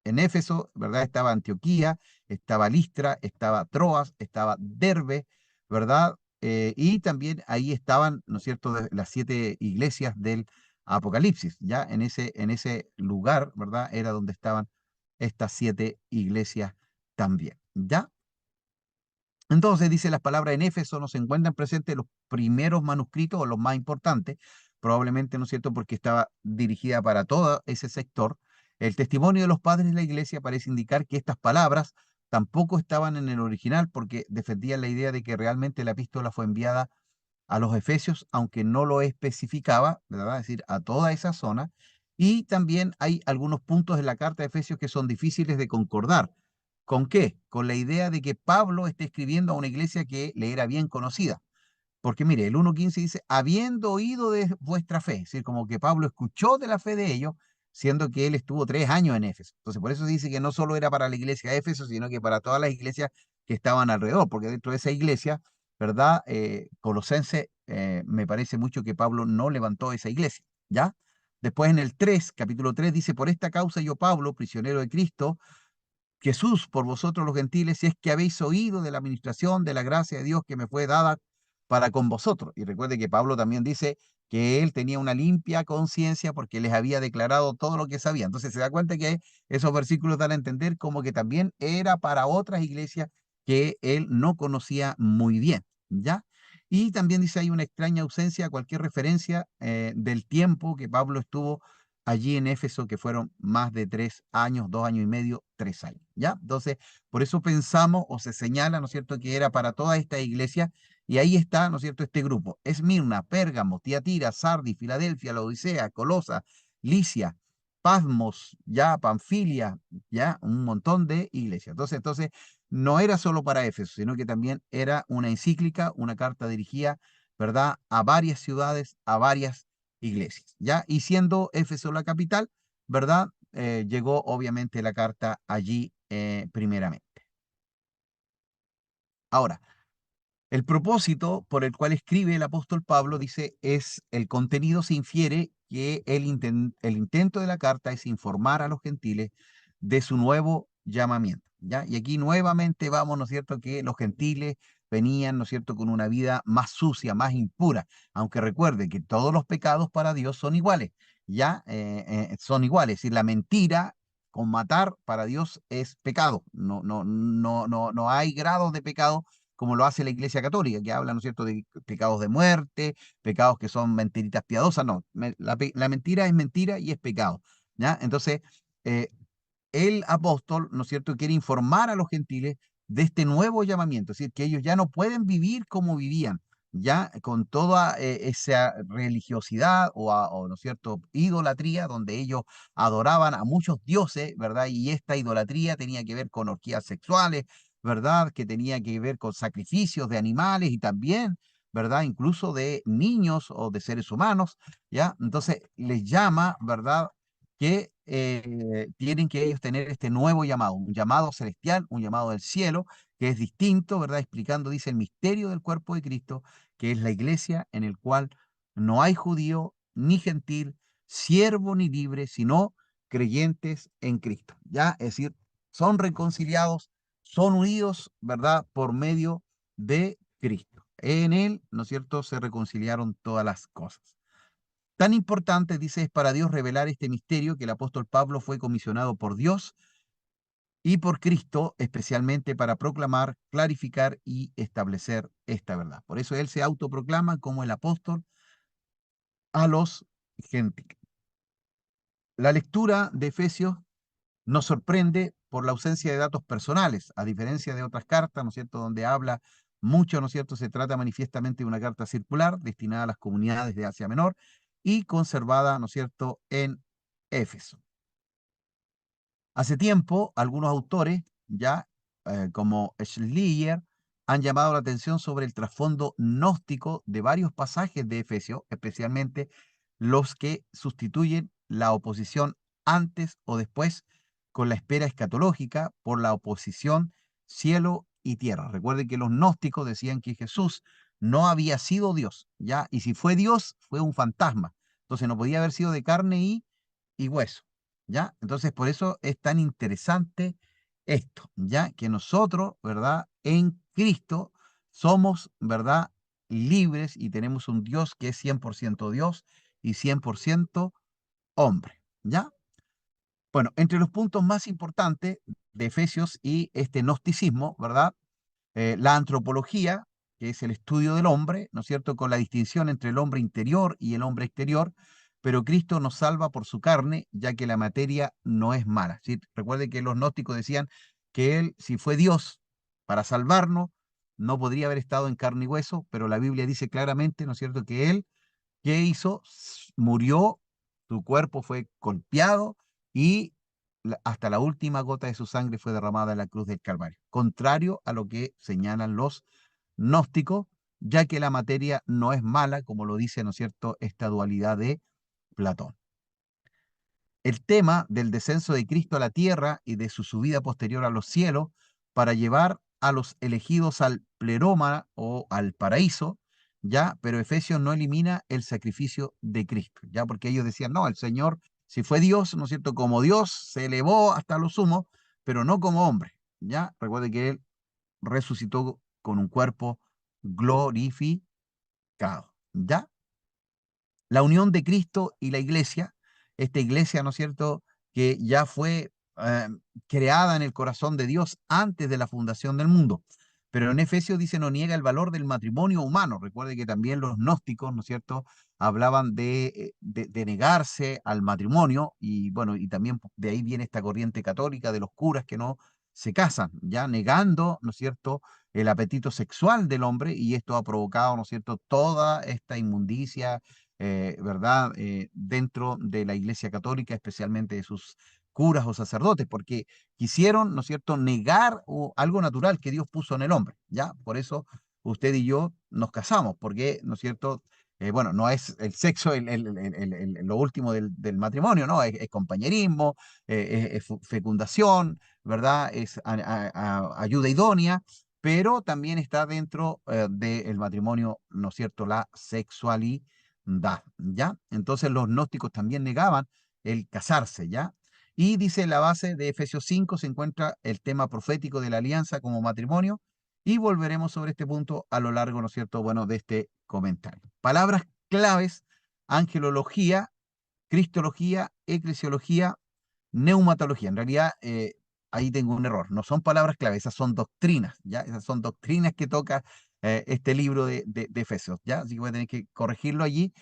En Éfeso, ¿verdad? Estaba Antioquía, estaba Listra, estaba Troas, estaba Derbe, ¿verdad? Y también ahí estaban, ¿no es cierto?, las 7 iglesias del Apocalipsis, ya en ese lugar, ¿verdad? Era donde estaban estas 7 iglesias también, ¿ya? Entonces, dice las palabras, en Éfeso no se encuentran presentes los primeros manuscritos o los más importantes, probablemente, ¿no es cierto?, porque estaba dirigida para todo ese sector. El testimonio de los padres de la iglesia parece indicar que estas palabras tampoco estaban en el original porque defendían la idea de que realmente la epístola fue enviada a los efesios, aunque no lo especificaba, ¿verdad? Es decir, a toda esa zona. Y también hay algunos puntos de la carta de Efesios que son difíciles de concordar. ¿Con qué? Con la idea de que Pablo esté escribiendo a una iglesia que le era bien conocida. Porque mire, el 1.15 dice, habiendo oído de vuestra fe, es decir, como que Pablo escuchó de la fe de ellos, siendo que él estuvo 3 años en Éfeso. Entonces, por eso dice que no solo era para la iglesia de Éfeso, sino que para todas las iglesias que estaban alrededor, porque dentro de esa iglesia, ¿verdad? Colosense, me parece mucho que Pablo no levantó esa iglesia, ¿ya? Después en el 3, capítulo 3, dice, por esta causa yo, Pablo, prisionero de Cristo, Jesús por vosotros los gentiles, si es que habéis oído de la administración de la gracia de Dios que me fue dada para con vosotros. Y recuerde que Pablo también dice que él tenía una limpia conciencia porque les había declarado todo lo que sabía. Entonces se da cuenta que esos versículos dan a entender como que también era para otras iglesias que él no conocía muy bien, ¿ya? Y también dice hay una extraña ausencia, cualquier referencia del tiempo que Pablo estuvo allí en Éfeso, que fueron más de 3 años, 2 años y medio, 3 años, ¿ya? Entonces, por eso pensamos o se señala, ¿no es cierto?, que era para toda esta iglesia, y ahí está, ¿no es cierto?, este grupo. Esmirna, Pérgamo, Tiatira, Sardis, Filadelfia, Laodicea, Colosa, Licia, Pasmos, ya, Panfilia, ya, un montón de iglesias. Entonces, no era solo para Éfeso, sino que también era una encíclica, una carta dirigida, ¿verdad?, a varias ciudades, a varias iglesias, ¿ya? Y siendo Éfeso la capital, ¿verdad? Llegó obviamente la carta allí primeramente. Ahora, el propósito por el cual escribe el apóstol Pablo, dice, es el contenido se infiere que el intento de la carta es informar a los gentiles de su nuevo llamamiento, ¿ya? Y aquí nuevamente vamos, ¿no es cierto?, que los gentiles venían, ¿no es cierto?, con una vida más sucia, más impura, aunque recuerde que todos los pecados para Dios son iguales, ¿ya? Son iguales, es decir, la mentira con matar para Dios es pecado, no hay grados de pecado como lo hace la Iglesia Católica, que habla, ¿no es cierto?, de pecados de muerte, pecados que son mentiritas piadosas. No, la mentira es mentira y es pecado, ¿ya? Entonces, eh, el apóstol, ¿no es cierto?, quiere informar a los gentiles de este nuevo llamamiento, es decir, que ellos ya no pueden vivir como vivían, ya con toda esa religiosidad o, ¿no es cierto?, idolatría, donde ellos adoraban a muchos dioses, ¿verdad? Y esta idolatría tenía que ver con orgías sexuales, ¿verdad? Que tenía que ver con sacrificios de animales y también, ¿verdad? Incluso de niños o de seres humanos, ¿ya? Entonces les llama, ¿verdad?, que tienen que ellos tener este nuevo llamado, un llamado celestial, un llamado del cielo, que es distinto, ¿verdad? Explicando, dice, el misterio del cuerpo de Cristo, que es la iglesia en el cual no hay judío ni gentil, siervo ni libre, sino creyentes en Cristo, ¿ya? Es decir, son reconciliados, son unidos, ¿verdad? Por medio de Cristo. En Él, ¿no es cierto?, se reconciliaron todas las cosas. Tan importante, dice, es para Dios revelar este misterio que el apóstol Pablo fue comisionado por Dios y por Cristo, especialmente para proclamar, clarificar y establecer esta verdad. Por eso él se autoproclama como el apóstol a los gentiles. La lectura de Efesios nos sorprende por la ausencia de datos personales, a diferencia de otras cartas, ¿no es cierto?, donde habla mucho, ¿no es cierto?, se trata manifiestamente de una carta circular destinada a las comunidades de Asia Menor y conservada, ¿no es cierto?, en Éfeso. Hace tiempo, algunos autores, ya como Schleyer, han llamado la atención sobre el trasfondo gnóstico de varios pasajes de Efesios, especialmente los que sustituyen la oposición antes o después con la espera escatológica por la oposición cielo y tierra. Recuerden que los gnósticos decían que Jesús no había sido Dios, ¿ya? Y si fue Dios, fue un fantasma. Entonces no podía haber sido de carne y hueso. ¿Ya? Entonces, por eso es tan interesante esto, ¿ya? Que nosotros, ¿verdad? En Cristo somos, ¿verdad? Libres y tenemos un Dios que es 100% Dios y 100% hombre, ¿ya? Bueno, entre los puntos más importantes de Efesios y este gnosticismo, ¿verdad? La antropología, que es el estudio del hombre, ¿no es cierto?, con la distinción entre el hombre interior y el hombre exterior, pero Cristo nos salva por su carne, ya que la materia no es mala. ¿Sí? Recuerde que los gnósticos decían que Él, si fue Dios para salvarnos, no podría haber estado en carne y hueso, pero la Biblia dice claramente, ¿no es cierto?, que Él, ¿qué hizo? Murió, su cuerpo fue golpeado y hasta la última gota de su sangre fue derramada en la cruz del Calvario, contrario a lo que señalan los gnósticos, ya que la materia no es mala, como lo dice, ¿no es cierto?, esta dualidad de Platón. El tema del descenso de Cristo a la tierra y de su subida posterior a los cielos para llevar a los elegidos al pleroma o al paraíso, ya, pero Efesios no elimina el sacrificio de Cristo, ya, porque ellos decían, no, el Señor, si fue Dios, ¿no es cierto?, como Dios se elevó hasta lo sumo, pero no como hombre, ya, recuerde que Él resucitó con un cuerpo glorificado, ya. La unión de Cristo y la iglesia, esta iglesia, ¿no es cierto?, que ya fue creada en el corazón de Dios antes de la fundación del mundo. Pero en Efesios dice, no niega el valor del matrimonio humano. Recuerde que también los gnósticos, ¿no es cierto?, hablaban de negarse al matrimonio y bueno, y también de ahí viene esta corriente católica de los curas que no se casan, ya negando, ¿no es cierto?, el apetito sexual del hombre y esto ha provocado, ¿no es cierto?, toda esta inmundicia, ¿verdad?, dentro de la Iglesia Católica, especialmente de sus curas o sacerdotes, porque quisieron, ¿no es cierto?, negar algo natural que Dios puso en el hombre, ¿ya? Por eso usted y yo nos casamos, porque, ¿no es cierto?, bueno, no es el sexo lo último del matrimonio, ¿no? Es compañerismo, es fecundación, ¿verdad? Es ayuda idónea, pero también está dentro del matrimonio, ¿no es cierto?, la sexualidad, ¿ya? Entonces los gnósticos también negaban el casarse, ¿ya? Y dice la base de Efesios 5 se encuentra el tema profético de la alianza como matrimonio y volveremos sobre este punto a lo largo, ¿no es cierto?, bueno, de este comentario. Palabras claves: angelología, cristología, eclesiología, neumatología. En realidad, ahí tengo un error. No son palabras clave, esas son doctrinas, ¿ya? Esas son doctrinas que toca este libro de Efesios, ¿ya? Así que voy a tener que corregirlo allí.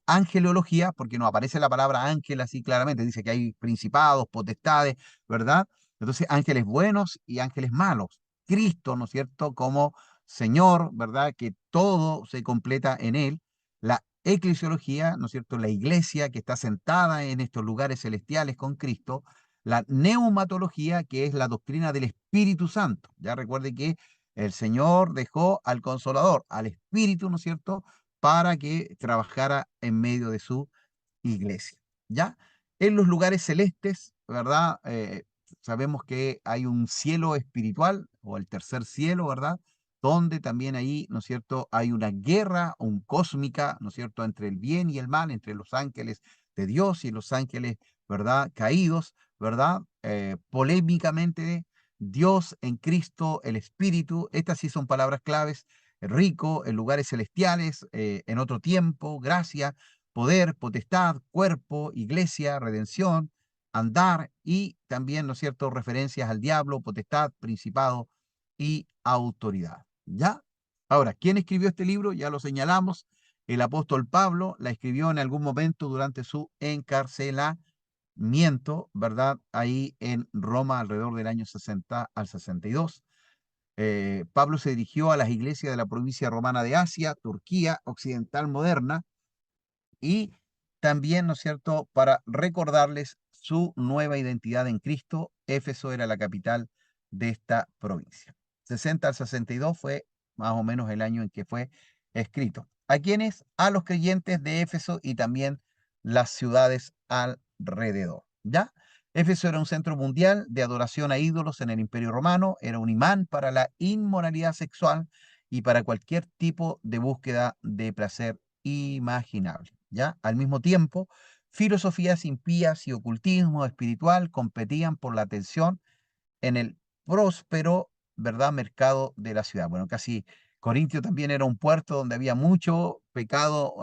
Angelología, porque no aparece la palabra ángel así claramente. Dice que hay principados, potestades, ¿verdad? Entonces, ángeles buenos y ángeles malos. Cristo, ¿no es cierto?, como Señor, ¿verdad?, que todo se completa en Él. La eclesiología, ¿no es cierto?, la iglesia que está sentada en estos lugares celestiales con Cristo. La neumatología, que es la doctrina del Espíritu Santo. Ya recuerde que el Señor dejó al Consolador, al Espíritu, ¿no es cierto?, para que trabajara en medio de su iglesia. ¿Ya? En los lugares celestes, ¿verdad? Sabemos que hay un cielo espiritual o el tercer cielo, ¿verdad? Donde también ahí, ¿no es cierto?, hay una guerra un cósmica, ¿no es cierto?, entre el bien y el mal, entre los ángeles de Dios y los ángeles, ¿verdad?, caídos, ¿verdad? Polémicamente, Dios en Cristo, el Espíritu, estas sí son palabras claves: rico, en lugares celestiales, en otro tiempo, gracia, poder, potestad, cuerpo, iglesia, redención, andar y también, ¿no es cierto?, referencias al diablo, potestad, principado y autoridad. ¿Ya? Ahora, ¿quién escribió este libro? Ya lo señalamos, el apóstol Pablo la escribió en algún momento durante su encarcelamiento, ¿verdad? Ahí en Roma alrededor del año 60 al 62. Pablo se dirigió a las iglesias de la provincia romana de Asia, Turquía occidental moderna, y también, ¿no es cierto?, para recordarles su nueva identidad en Cristo. Éfeso era la capital de esta provincia. 60 al 62 fue más o menos el año en que fue escrito. ¿A quiénes? A los creyentes de Éfeso y también las ciudades alrededor. ¿Ya? Éfeso era un centro mundial de adoración a ídolos en el Imperio Romano, era un imán para la inmoralidad sexual y para cualquier tipo de búsqueda de placer imaginable. ¿Ya? Al mismo tiempo, filosofías impías y ocultismo espiritual competían por la atención en el próspero, ¿verdad?, mercado de la ciudad. Bueno, casi Corintio también era un puerto donde había mucho pecado,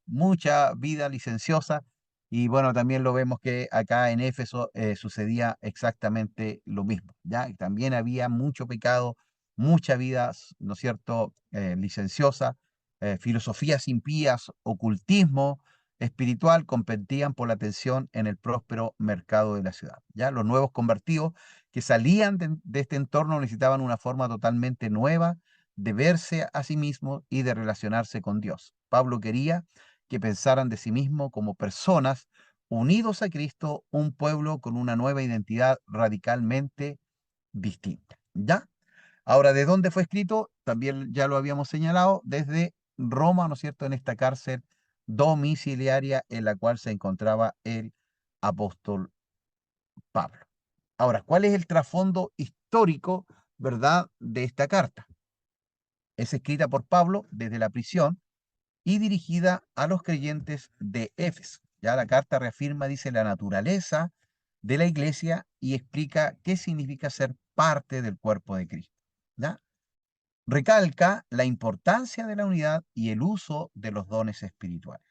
mucha vida licenciosa, y bueno, también lo vemos que acá en Éfeso sucedía exactamente lo mismo, ¿ya? Y también había mucho pecado, mucha vida, ¿no es cierto?, licenciosa, filosofías impías, ocultismo espiritual competían por la atención en el próspero mercado de la ciudad. ¿Ya? Los nuevos convertidos que salían de este entorno necesitaban una forma totalmente nueva de verse a sí mismos y de relacionarse con Dios. Pablo quería que pensaran de sí mismos como personas unidos a Cristo, un pueblo con una nueva identidad radicalmente distinta. ¿Ya? Ahora, ¿de dónde fue escrito? También ya lo habíamos señalado, desde Roma, ¿no es cierto?, en esta cárcel domiciliaria en la cual se encontraba el apóstol Pablo. Ahora, ¿cuál es el trasfondo histórico, verdad, de esta carta? Es escrita por Pablo desde la prisión y dirigida a los creyentes de Éfeso. Ya la carta reafirma, dice, la naturaleza de la iglesia y explica qué significa ser parte del cuerpo de Cristo. ¿Ya? Recalca la importancia de la unidad y el uso de los dones espirituales.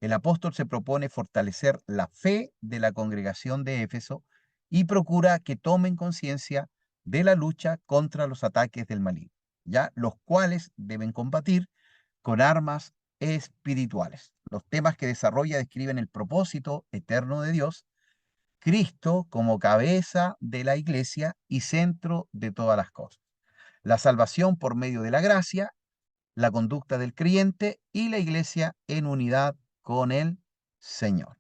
El apóstol se propone fortalecer la fe de la congregación de Éfeso y procura que tomen conciencia de la lucha contra los ataques del maligno, ya los cuales deben combatir con armas espirituales. Los temas que desarrolla describen el propósito eterno de Dios, Cristo como cabeza de la iglesia y centro de todas las cosas, la salvación por medio de la gracia, la conducta del creyente y la iglesia en unidad con el Señor.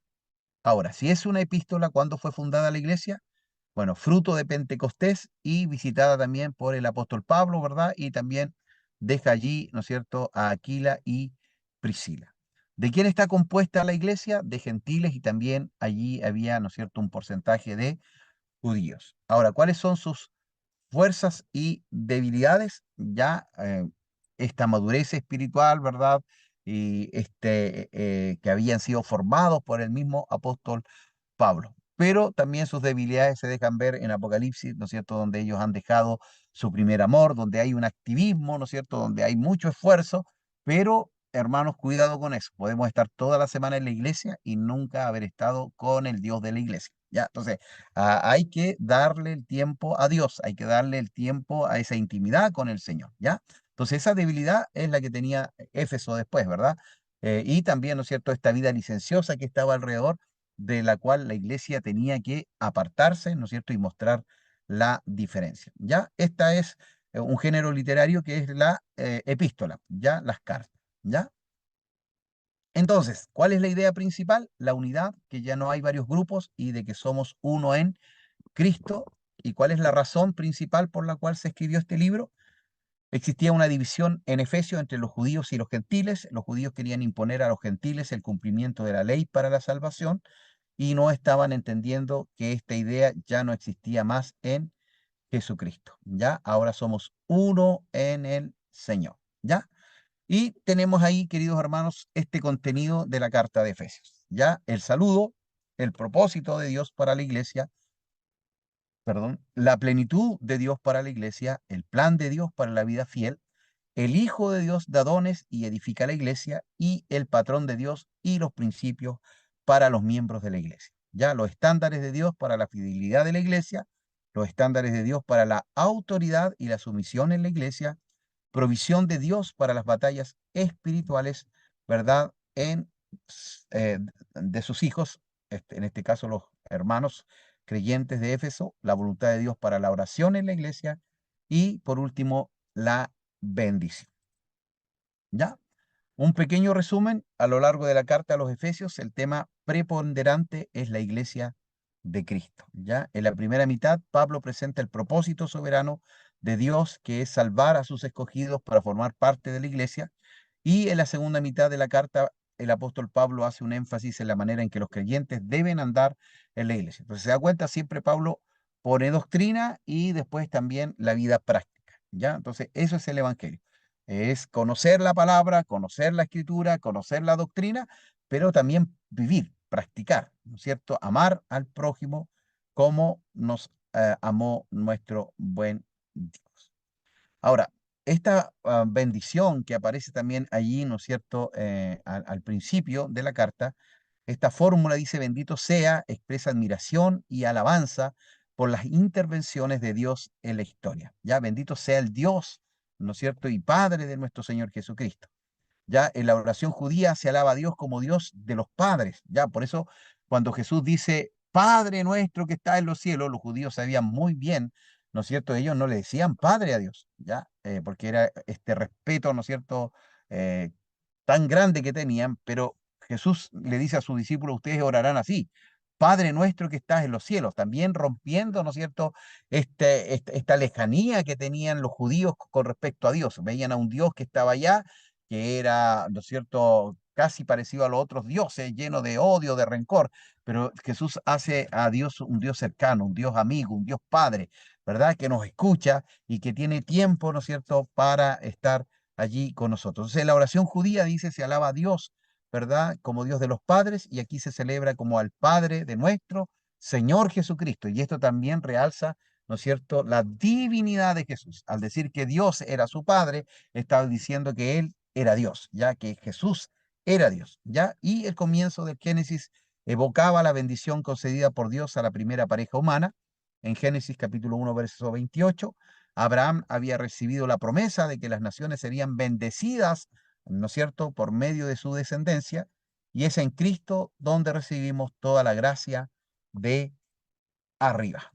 Ahora, si es una epístola, ¿cuándo fue fundada la iglesia? Bueno, fruto de Pentecostés y visitada también por el apóstol Pablo, ¿verdad? Y también deja allí, ¿no es cierto?, a Aquila y Priscila. ¿De quién está compuesta la iglesia? De gentiles y también allí había, ¿no es cierto?, un porcentaje de judíos. Ahora, ¿cuáles son sus fuerzas y debilidades? Ya esta madurez espiritual, ¿verdad? Y que habían sido formados por el mismo apóstol Pablo. Pero también sus debilidades se dejan ver en Apocalipsis, ¿no es cierto?, donde ellos han dejado su primer amor, donde hay un activismo, ¿no es cierto?, donde hay mucho esfuerzo, pero hermanos, cuidado con eso. Podemos estar toda la semana en la iglesia y nunca haber estado con el Dios de la iglesia. ¿Ya? Entonces, hay que darle el tiempo a Dios, hay que darle el tiempo a esa intimidad con el Señor, ¿ya? Entonces, esa debilidad es la que tenía Éfeso después, ¿verdad? Y también, ¿no es cierto?, esta vida licenciosa que estaba alrededor, de la cual la iglesia tenía que apartarse, ¿no es cierto?, y mostrar la diferencia. ¿Ya? Esta es un género literario que es la epístola, ¿ya? Las cartas, ¿ya? Entonces, ¿cuál es la idea principal? La unidad, que ya no hay varios grupos y de que somos uno en Cristo. ¿Y cuál es la razón principal por la cual se escribió este libro? Existía una división en Efesios entre los judíos y los gentiles. Los judíos querían imponer a los gentiles el cumplimiento de la ley para la salvación y no estaban entendiendo que esta idea ya no existía más en Jesucristo. ¿Ya? Ahora somos uno en el Señor. ¿Ya? Y tenemos ahí, queridos hermanos, este contenido de la carta de Efesios. ¿Ya? El saludo, el propósito de Dios para la iglesia, perdón, la plenitud de Dios para la iglesia, el plan de Dios para la vida fiel, el Hijo de Dios da dones y edifica la iglesia, y el patrón de Dios y los principios para los miembros de la iglesia. Ya los estándares de Dios para la fidelidad de la iglesia, los estándares de Dios para la autoridad y la sumisión en la iglesia, provisión de Dios para las batallas espirituales, ¿verdad? De sus hijos, en este caso los hermanos creyentes de Éfeso, la voluntad de Dios para la oración en la iglesia y, por último, la bendición. ¿Ya? Un pequeño resumen a lo largo de la carta a los Efesios, el tema preponderante es la iglesia de Cristo. ¿Ya? En la primera mitad, Pablo presenta el propósito soberano de Dios, que es salvar a sus escogidos para formar parte de la iglesia. Y en la segunda mitad de la carta, el apóstol Pablo hace un énfasis en la manera en que los creyentes deben andar en la iglesia. Entonces, se da cuenta, siempre Pablo pone doctrina y después también la vida práctica. ¿Ya? Entonces, eso es el evangelio. Es conocer la palabra, conocer la escritura, conocer la doctrina, pero también vivir, practicar, ¿no es cierto? Amar al prójimo como nos amó nuestro buen Dios. Ahora, esta bendición que aparece también allí, ¿no es cierto?, al principio de la carta, esta fórmula dice, bendito sea, expresa admiración y alabanza por las intervenciones de Dios en la historia. Ya, bendito sea el Dios, ¿no es cierto? Y Padre de nuestro Señor Jesucristo. Ya en la oración judía se alaba a Dios como Dios de los padres. Ya, por eso cuando Jesús dice, Padre nuestro que está en los cielos, los judíos sabían muy bien, ¿no es cierto? Ellos no le decían Padre a Dios, ya, porque era este respeto, ¿no es cierto? Eh, Tan grande que tenían, pero Jesús le dice a sus discípulos, ustedes orarán así. Padre nuestro que estás en los cielos, también rompiendo, ¿no es cierto?, esta lejanía que tenían los judíos con respecto a Dios. Veían a un Dios que estaba allá, que era, ¿no es cierto?, casi parecido a los otros dioses, lleno de odio, de rencor, pero Jesús hace a Dios un Dios cercano, un Dios amigo, un Dios Padre, ¿verdad?, que nos escucha y que tiene tiempo, ¿no es cierto?, para estar allí con nosotros. Entonces, la oración judía dice, se alaba a Dios, ¿verdad? Como Dios de los padres, y aquí se celebra como al Padre de nuestro Señor Jesucristo. Y esto también realza, ¿no es cierto?, la divinidad de Jesús. Al decir que Dios era su Padre, estaba diciendo que Él era Dios, ya que Jesús era Dios, ¿ya? Y el comienzo del Génesis evocaba la bendición concedida por Dios a la primera pareja humana. En Génesis capítulo 1, verso 28, Abraham había recibido la promesa de que las naciones serían bendecidas, ¿no es cierto?, por medio de su descendencia, y es en Cristo donde recibimos toda la gracia de arriba.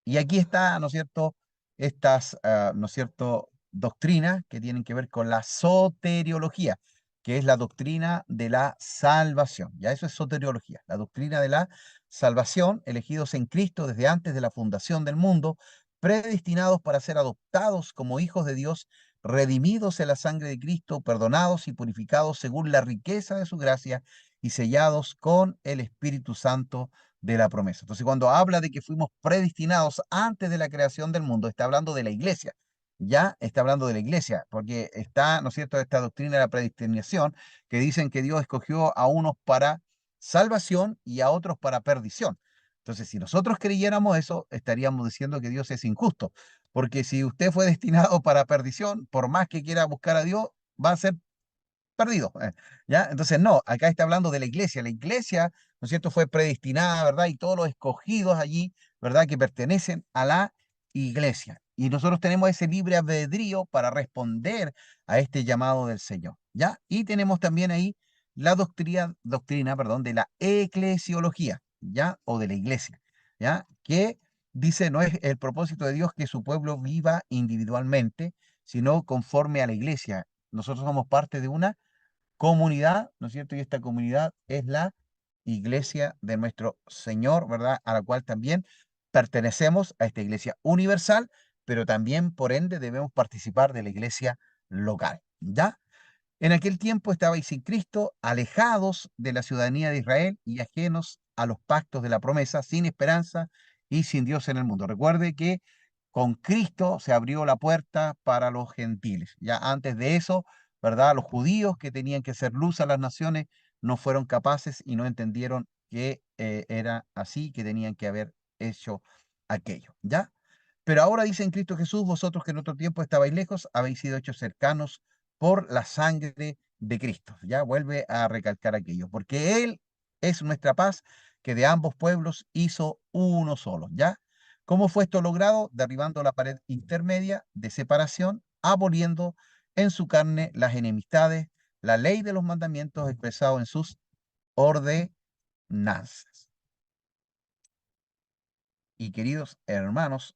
Y aquí está, ¿no es cierto?, estas, ¿no es cierto?, doctrinas que tienen que ver con la soteriología, que es la doctrina de la salvación. Ya eso es soteriología, la doctrina de la salvación, elegidos en Cristo desde antes de la fundación del mundo, predestinados para ser adoptados como hijos de Dios, redimidos en la sangre de Cristo, perdonados y purificados según la riqueza de su gracia y sellados con el Espíritu Santo de la promesa. Entonces, cuando habla de que fuimos predestinados antes de la creación del mundo, está hablando de la iglesia. Ya está hablando de la iglesia, porque está, ¿no es cierto?, esta doctrina de la predestinación, que dicen que Dios escogió a unos para salvación y a otros para perdición. Entonces, si nosotros creyéramos eso, estaríamos diciendo que Dios es injusto, porque si usted fue destinado para perdición, por más que quiera buscar a Dios, va a ser perdido. ¿Ya? Entonces, no, acá está hablando de la iglesia. La iglesia, ¿no es cierto?, fue predestinada, ¿verdad? Y todos los escogidos allí, ¿verdad?, que pertenecen a la iglesia. Y nosotros tenemos ese libre albedrío para responder a este llamado del Señor, ¿ya? Y tenemos también ahí la perdón, de la eclesiología, ¿ya? O de la iglesia, ¿ya? Que dice, no es el propósito de Dios que su pueblo viva individualmente, sino conforme a la iglesia. Nosotros somos parte de una comunidad, ¿no es cierto? Y esta comunidad es la iglesia de nuestro Señor, ¿verdad? A la cual también pertenecemos a esta iglesia universal, pero también, por ende, debemos participar de la iglesia local, ¿ya? En aquel tiempo estabais sin Cristo, alejados de la ciudadanía de Israel y ajenos a los pactos de la promesa, sin esperanza y sin Dios en el mundo. Recuerde que con Cristo se abrió la puerta para los gentiles. Ya antes de eso, ¿verdad? Los judíos que tenían que ser luz a las naciones no fueron capaces y no entendieron que era así, que tenían que haber hecho aquello. ¿Ya? Pero ahora dice en Cristo Jesús, vosotros que en otro tiempo estabais lejos, habéis sido hechos cercanos por la sangre de Cristo. Ya vuelve a recalcar aquello, porque Él es nuestra paz, que de ambos pueblos hizo uno solo. ¿Ya? ¿Cómo fue esto logrado? Derribando la pared intermedia de separación, aboliendo en su carne las enemistades, la ley de los mandamientos expresado en sus ordenanzas. Y queridos hermanos,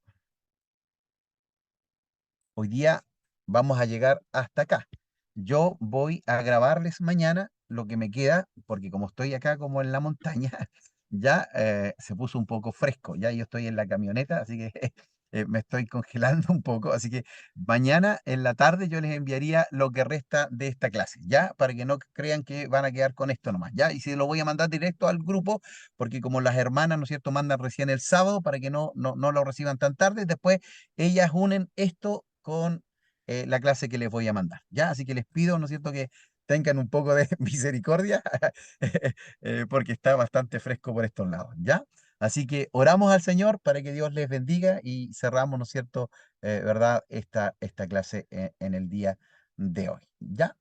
hoy día vamos a llegar hasta acá. Yo voy a grabarles mañana lo que me queda, porque como estoy acá como en la montaña, ya se puso un poco fresco, ya yo estoy en la camioneta, así que me estoy congelando un poco, así que mañana en la tarde yo les enviaría lo que resta de esta clase, ya, para que no crean que van a quedar con esto nomás, ya, y si lo voy a mandar directo al grupo, porque como las hermanas, ¿no es cierto?, mandan recién el sábado para que no lo reciban tan tarde, después ellas unen esto con la clase que les voy a mandar, ¿ya? Así que les pido, ¿no es cierto?, que tengan un poco de misericordia, porque está bastante fresco por estos lados, ¿ya? Así que oramos al Señor para que Dios les bendiga y cerramos, ¿no es cierto?, ¿verdad?, esta clase en el día de hoy, ¿ya?